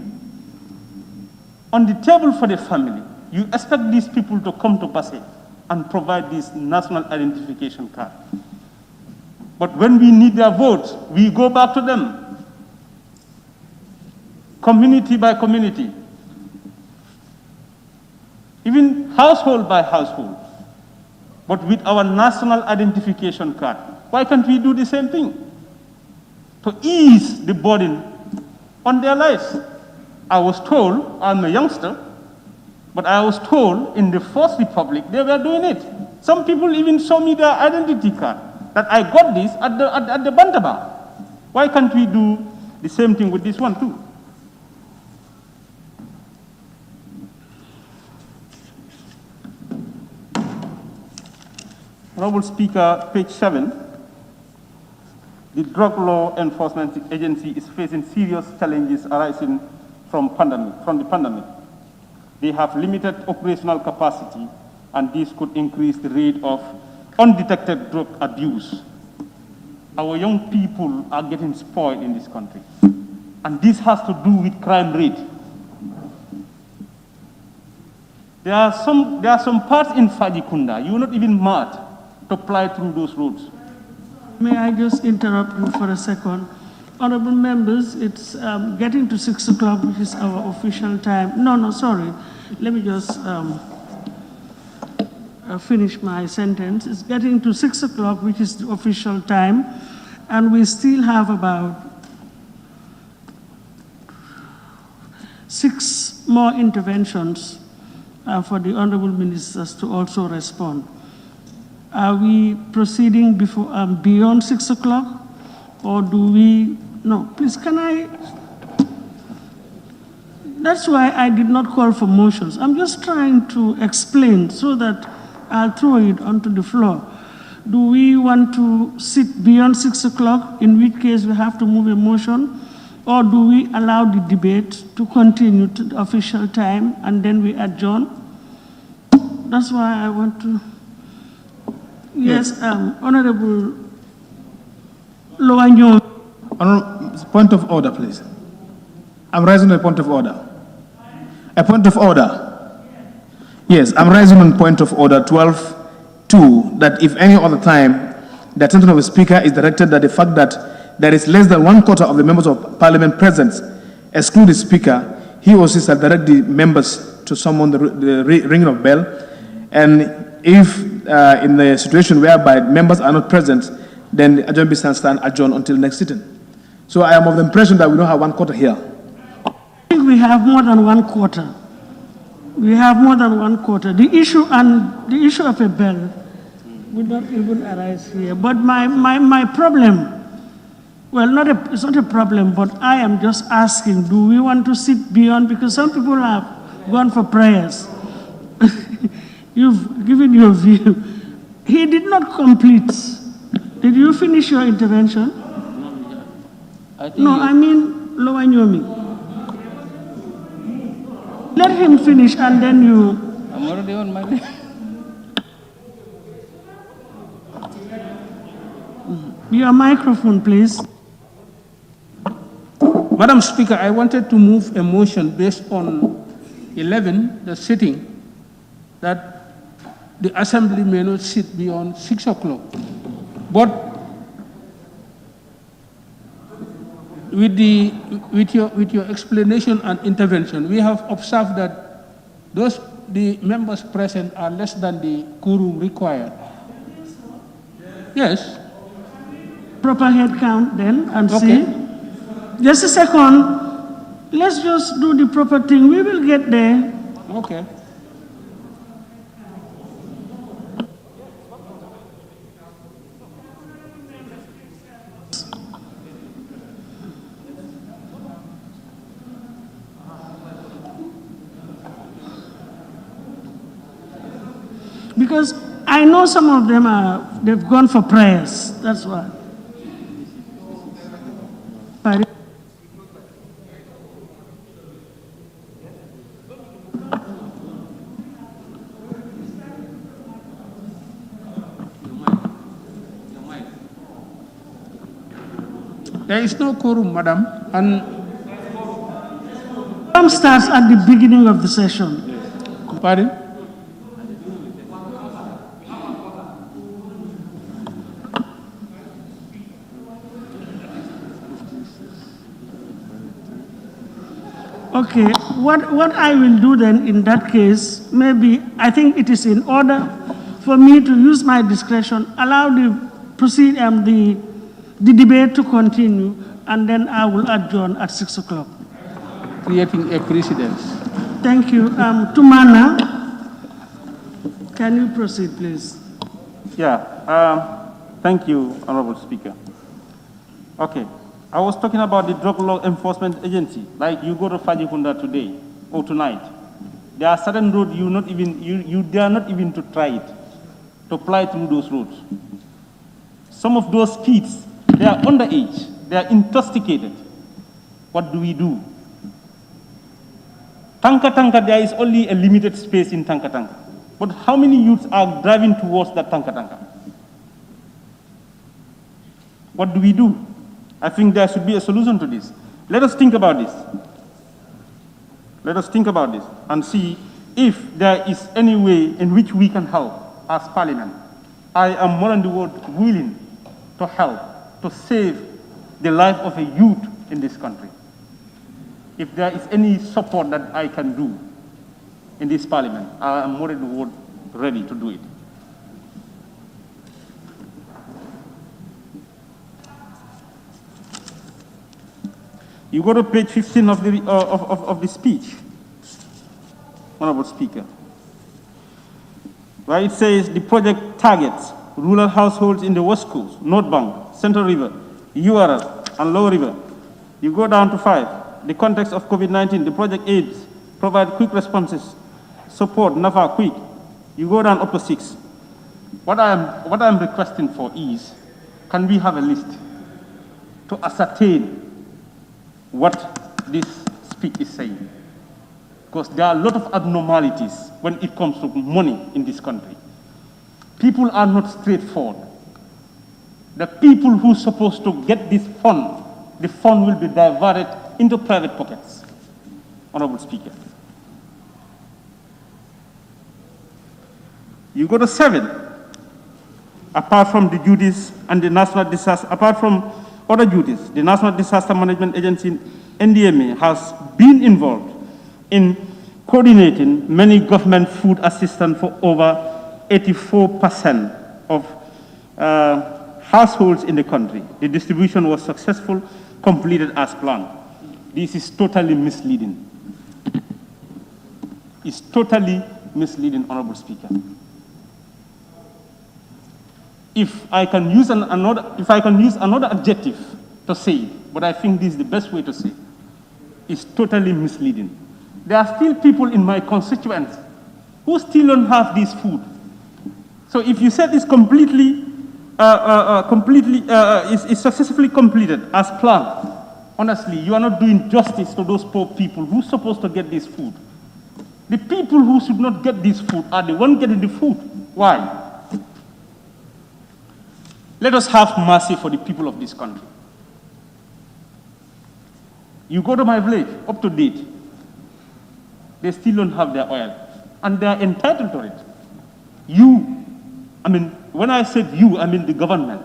on the table for the family, you expect these people to come to Basse and provide this national identification card. But when we need their votes, we go back to them, community by community, even household by household, but with our national identification card. Why can't we do the same thing to ease the burden on their lives? I was told, I'm a youngster, but I was told in the First Republic they were doing it. Some people even show me their identity card, that I got this at the Bantaba. Why can't we do the same thing with this one too? Honorable Speaker, page 7, the Drug Law Enforcement Agency is facing serious challenges arising from the pandemic. They have limited operational capacity, and this could increase the rate of undetected drug abuse. Our young people are getting spoiled in this country, and this has to do with crime rate. There are some parts in Fajikunda, you are not even mad to fly through those roads. May I just interrupt you for a second? Honorable members, it's getting to 6 o'clock, which is our official time. No, sorry. Let me just, finish my sentence. It's getting to 6 o'clock, which is the official time, and we still have about 6 more interventions for the honorable ministers to also respond. Are we proceeding beyond 6 o'clock, or do we? No, please, can I? That's why I did not call for motions. I'm just trying to explain so that I'll throw it onto the floor. Do we want to sit beyond 6 o'clock, in which case we have to move a motion, or do we allow the debate to continue to the official time and then we adjourn? That's why I want to. Yes, Honorable Loanyo. Point of order, please. I'm raising a point of order. A point of order. Yes, I'm raising on point of order 12.2 that if any other time the attention of the speaker is directed that the fact that there is less than 1/4 of the members of parliament present exclude the speaker, he or she shall direct the members to summon the ringing of bell. And if in the situation whereby members are not present, then the adjourned business stand adjourned until next sitting. So I am of the impression that we don't have 1/4 here. I think we have more than 1/4. We have more than 1/4. The issue of a bell would not even arise here. But my problem, well, it's not a problem, but I am just asking, do we want to sit beyond? Because some people have gone for prayers. You've given your view. He did not complete. Did you finish your intervention? No, I mean Lowanyomi. Let him finish and then you. I'm already on my way. Your microphone, please. Madam Speaker, I wanted to move a motion based on 11, the sitting, that the assembly may not sit beyond 6 o'clock. But with your explanation and intervention, we have observed that the members present are less than the quorum required. Yes. Proper head count then and Okay. see. Just a second. Let's just do the proper thing. We will get there. Okay. Because I know some of them they've gone for prayers. That's why. Pardon? There is no quorum, madam, and Quorum starts at the beginning of the session. pardon? Okay, what I will do then in that case, maybe I think it is in order for me to use my discretion, allow the debate to continue, and then I will adjourn at 6 o'clock. Creating a precedence. Thank you. Tumana, can you proceed, please? Yeah, thank you, Honorable Speaker. Okay, I was talking about the Drug Law Enforcement Agency. Like you go to Fajikunda today or tonight, there are certain roads you dare not even to try it, to fly through those roads. Some of those kids, they are underage, they are intoxicated. What do we do? Tanka, there is only a limited space in Tanka. But how many youths are driving towards that Tanka? What do we do? I think there should be a solution to this. Let us think about this. Let us think about this and see if there is any way in which we can help as Parliament. I am more than the word willing to help, to save the life of a youth in this country. If there is any support that I can do in this Parliament, I am more than the word ready to do it. You go to page 15 of the speech, Honorable Speaker, where it says the project targets rural households in the West Coast, North Bank, Central River, URL, and Lower River. You go down to 5, the context of COVID-19, the project aids provide quick responses, support, NAFA quick. You go down up to 6. What I'm requesting for is, can we have a list to ascertain what this speech is saying? Because there are a lot of abnormalities when it comes to money in this country. People are not straightforward. The people who are supposed to get this fund, the fund will be diverted into private pockets. Honorable Speaker. You go to 7. Apart from the duties and the national disaster, apart from other duties, the National Disaster Management Agency, NDMA, has been involved in coordinating many government food assistance for over 84% of households in the country. The distribution was successful, completed as planned. This is totally misleading. It's totally misleading, Honorable Speaker. If I can use another adjective to say it, but I think this is the best way to say it, it's totally misleading. There are still people in my constituents who still don't have this food. So if you said it's is successfully completed as planned, honestly, you are not doing justice to those poor people who are supposed to get this food. The people who should not get this food are the ones getting the food. Why? Let us have mercy for the people of this country. You go to my village, up to date, they still don't have their oil, and they are entitled to it. When I said you, I mean the government.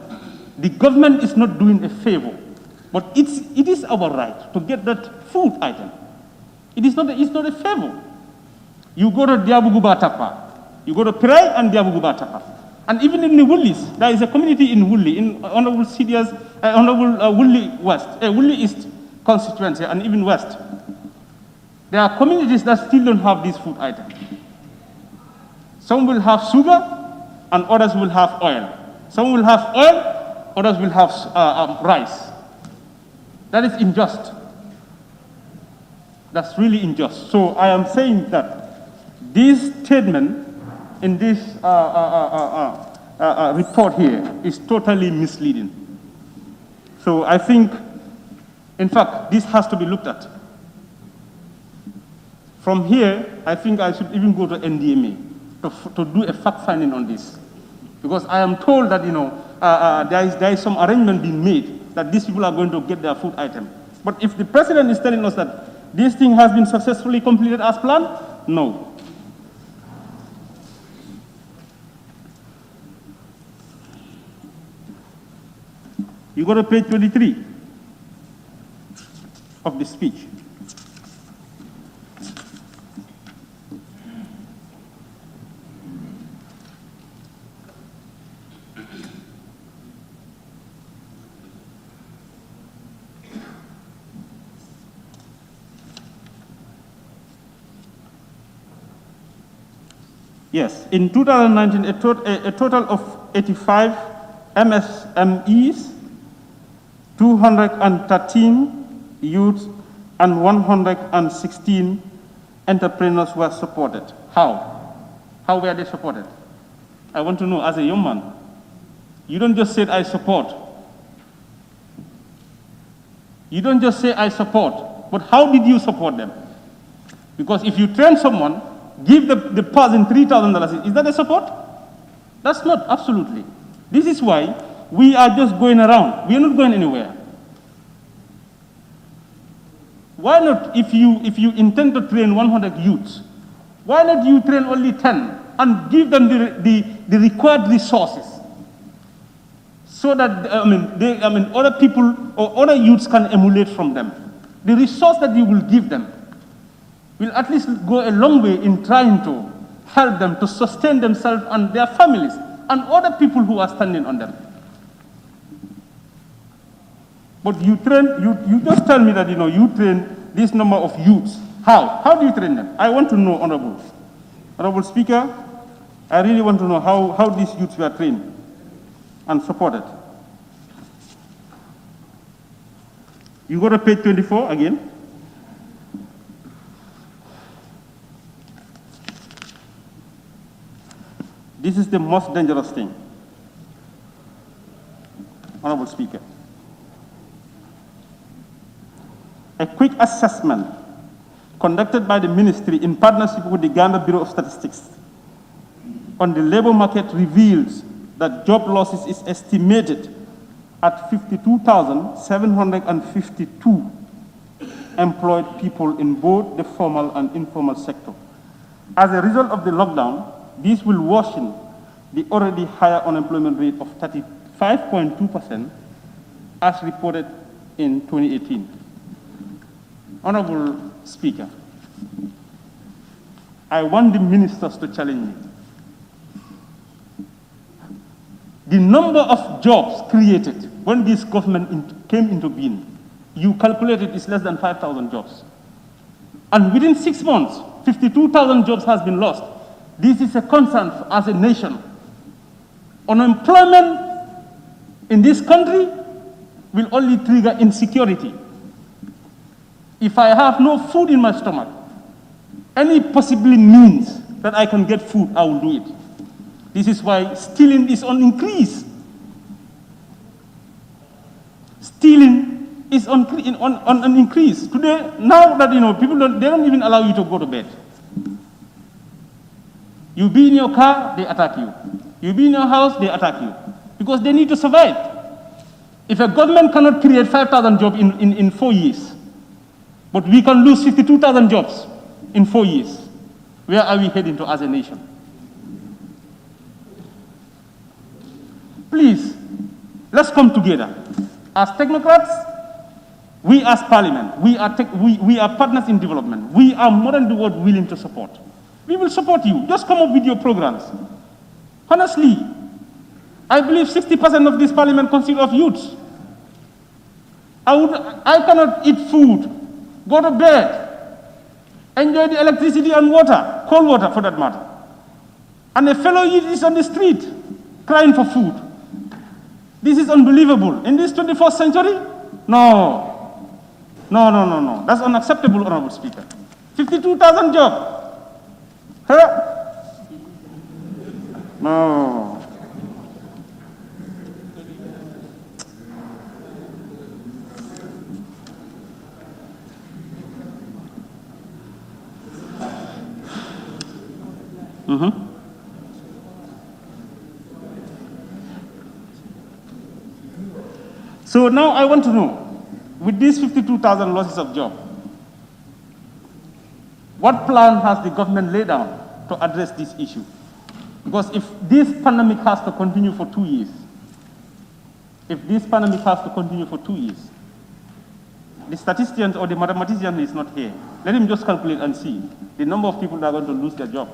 The government is not doing a favor, but it is our right to get that food item. It's not a favor. You go to Diabuguba Tapa, you go to Pirai and Diabuguba Tapa. And even in the Woolies, there is a community in Woolly, in Honorable Woolly West, Woolly East constituency, and even West. There are communities that still don't have this food item. Some will have sugar, and others will have oil. Some will have oil, others will have rice. That is unjust. That's really unjust. So I am saying that this statement in this report here is totally misleading. So I think, in fact, this has to be looked at. From here, I think I should even go to NDMA to do a fact-finding on this. Because I am told that, there is some arrangement being made that these people are going to get their food item. But if the president is telling us that this thing has been successfully completed as planned, no. You go to page 23 of the speech. Yes, in 2019, a total of 85 MSMEs, 213 youths, and 116 entrepreneurs were supported. How? How were they supported? I want to know, as a young man, you don't just say, I support. You don't just say, I support, but how did you support them? Because if you train someone, give the person $3,000, is that a support? That's not, absolutely. This is why we are just going around. We are not going anywhere. Why not, if you intend to train 100 youths, why not you train only 10 and give them the required resources so that, other people or other youths can emulate from them. The resource that you will give them will at least go a long way in trying to help them to sustain themselves and their families and other people who are standing on them. But you just tell me that, you train this number of youths. How? How do you train them? I want to know, Honorable Speaker, I really want to know how these youths were trained and supported. You go to page 24 again. This is the most dangerous thing, Honorable Speaker. A quick assessment conducted by the ministry in partnership with the Ghana Bureau of Statistics on the labor market reveals that job losses is estimated at 52,752 employed people in both the formal and informal sector. As a result of the lockdown, this will worsen the already higher unemployment rate of 35.2% as reported in 2018. Honorable Speaker, I want the ministers to challenge me. The number of jobs created when this government came into being, you calculated is less than 5,000 jobs. And within 6 months, 52,000 jobs has been lost. This is a concern as a nation. Unemployment in this country will only trigger insecurity. If I have no food in my stomach, any possibly means that I can get food, I will do it. This is why stealing is on increase. Stealing is on an increase. Today, now that people they don't even allow you to go to bed. You be in your car, they attack you. You be in your house, they attack you. Because they need to survive. If a government cannot create 5,000 jobs in 4 years, but we can lose 52,000 jobs in 4 years, where are we heading to as a nation? Please, let's come together. As technocrats, we as parliament, we are partners in development. We are more than the world willing to support. We will support you. Just come up with your programs. Honestly, I believe 60% of this parliament consists of youths. I cannot eat food, go to bed, enjoy the electricity and water, cold water for that matter. And a fellow youth is on the street crying for food. This is unbelievable. In this 21st century? No. No. That's unacceptable, Honorable Speaker. 52,000 jobs. Huh? No. So now I want to know, with these 52,000 losses of job, what plan has the government laid down to address this issue? Because if this pandemic has to continue for 2 years, the statistician or the mathematician is not here. Let him just calculate and see the number of people that are going to lose their job.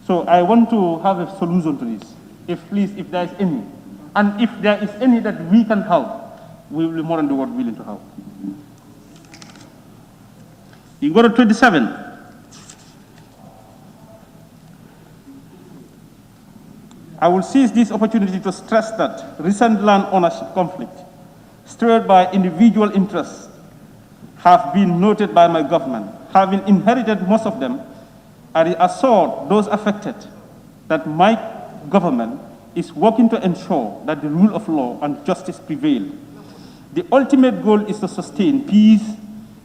So I want to have a solution to this. If there is any, and if there is any that we can help, we will be more than the world willing to help. You go to 27. I will seize this opportunity to stress that recent land ownership conflict stirred by individual interests have been noted by my government. Having inherited most of them, I assure those affected that my government is working to ensure that the rule of law and justice prevail. The ultimate goal is to sustain peace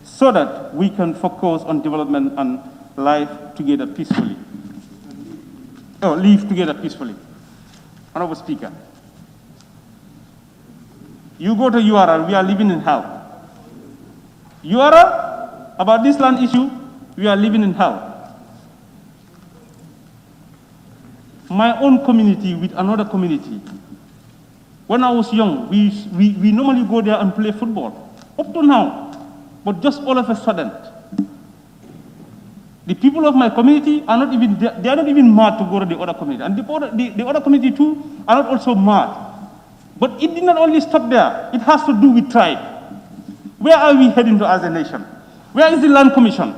so that we can focus on development and live together peacefully. Honorable Speaker, you go to URL, we are living in hell. URL, about this land issue, we are living in hell. My own community with another community. When I was young, we normally go there and play football. Up to now. But just all of a sudden, the people of my community are not even, they are not even mad to go to the other community. And the other community too are not also mad. But it did not only stop there. It has to do with tribe. Where are we heading to as a nation? Where is the Land Commission?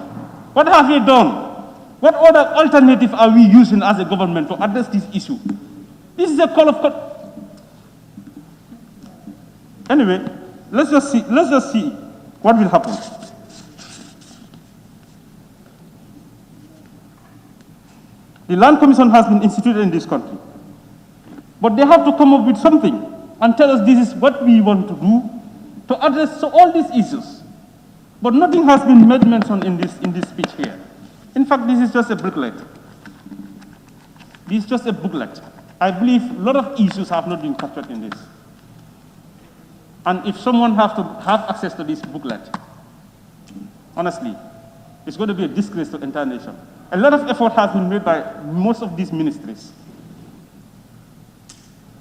What have we done? What other alternative are we using as a government to address this issue? This is a call of... Anyway, let's just see what will happen. The Land Commission has been instituted in this country. But they have to come up with something and tell us this is what we want to do to address all these issues. But nothing has been made mention in this speech here. In fact, this is just a booklet. This is just a booklet. I believe a lot of issues have not been captured in this. And if someone has to have access to this booklet, honestly, it's going to be a disgrace to the entire nation. A lot of effort has been made by most of these ministries.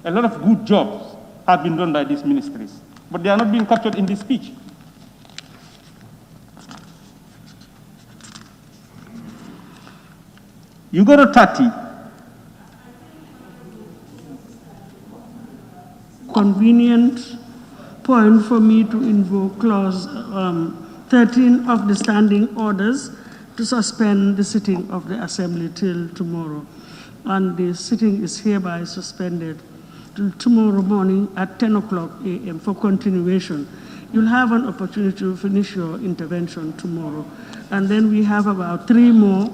A lot of good jobs have been done by these ministries, but they are not being captured in this speech. You go to 30. Convenient point for me to invoke clause 13 of the standing orders to suspend the sitting of the Assembly till tomorrow. And the sitting is hereby suspended till tomorrow morning at 10 o'clock a.m. for continuation. You'll have an opportunity to finish your intervention tomorrow. And then we have about 3 more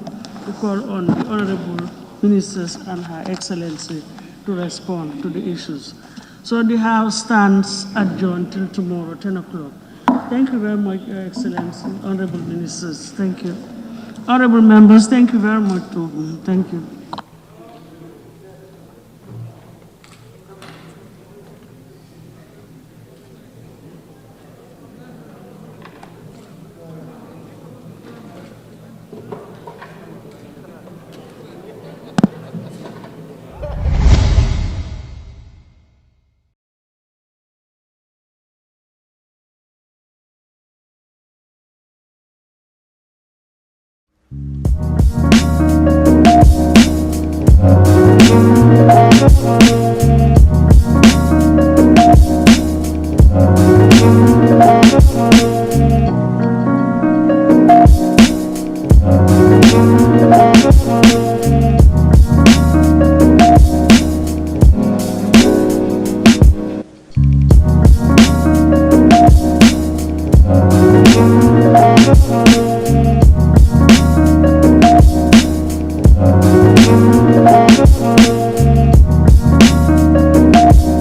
to call on the Honorable Ministers and Her Excellency to respond to the issues. So the House stands adjourned till tomorrow, 10 o'clock. Thank you very much, Your Excellency, Honorable Ministers. Thank you. Honorable members, thank you very much. Thank you.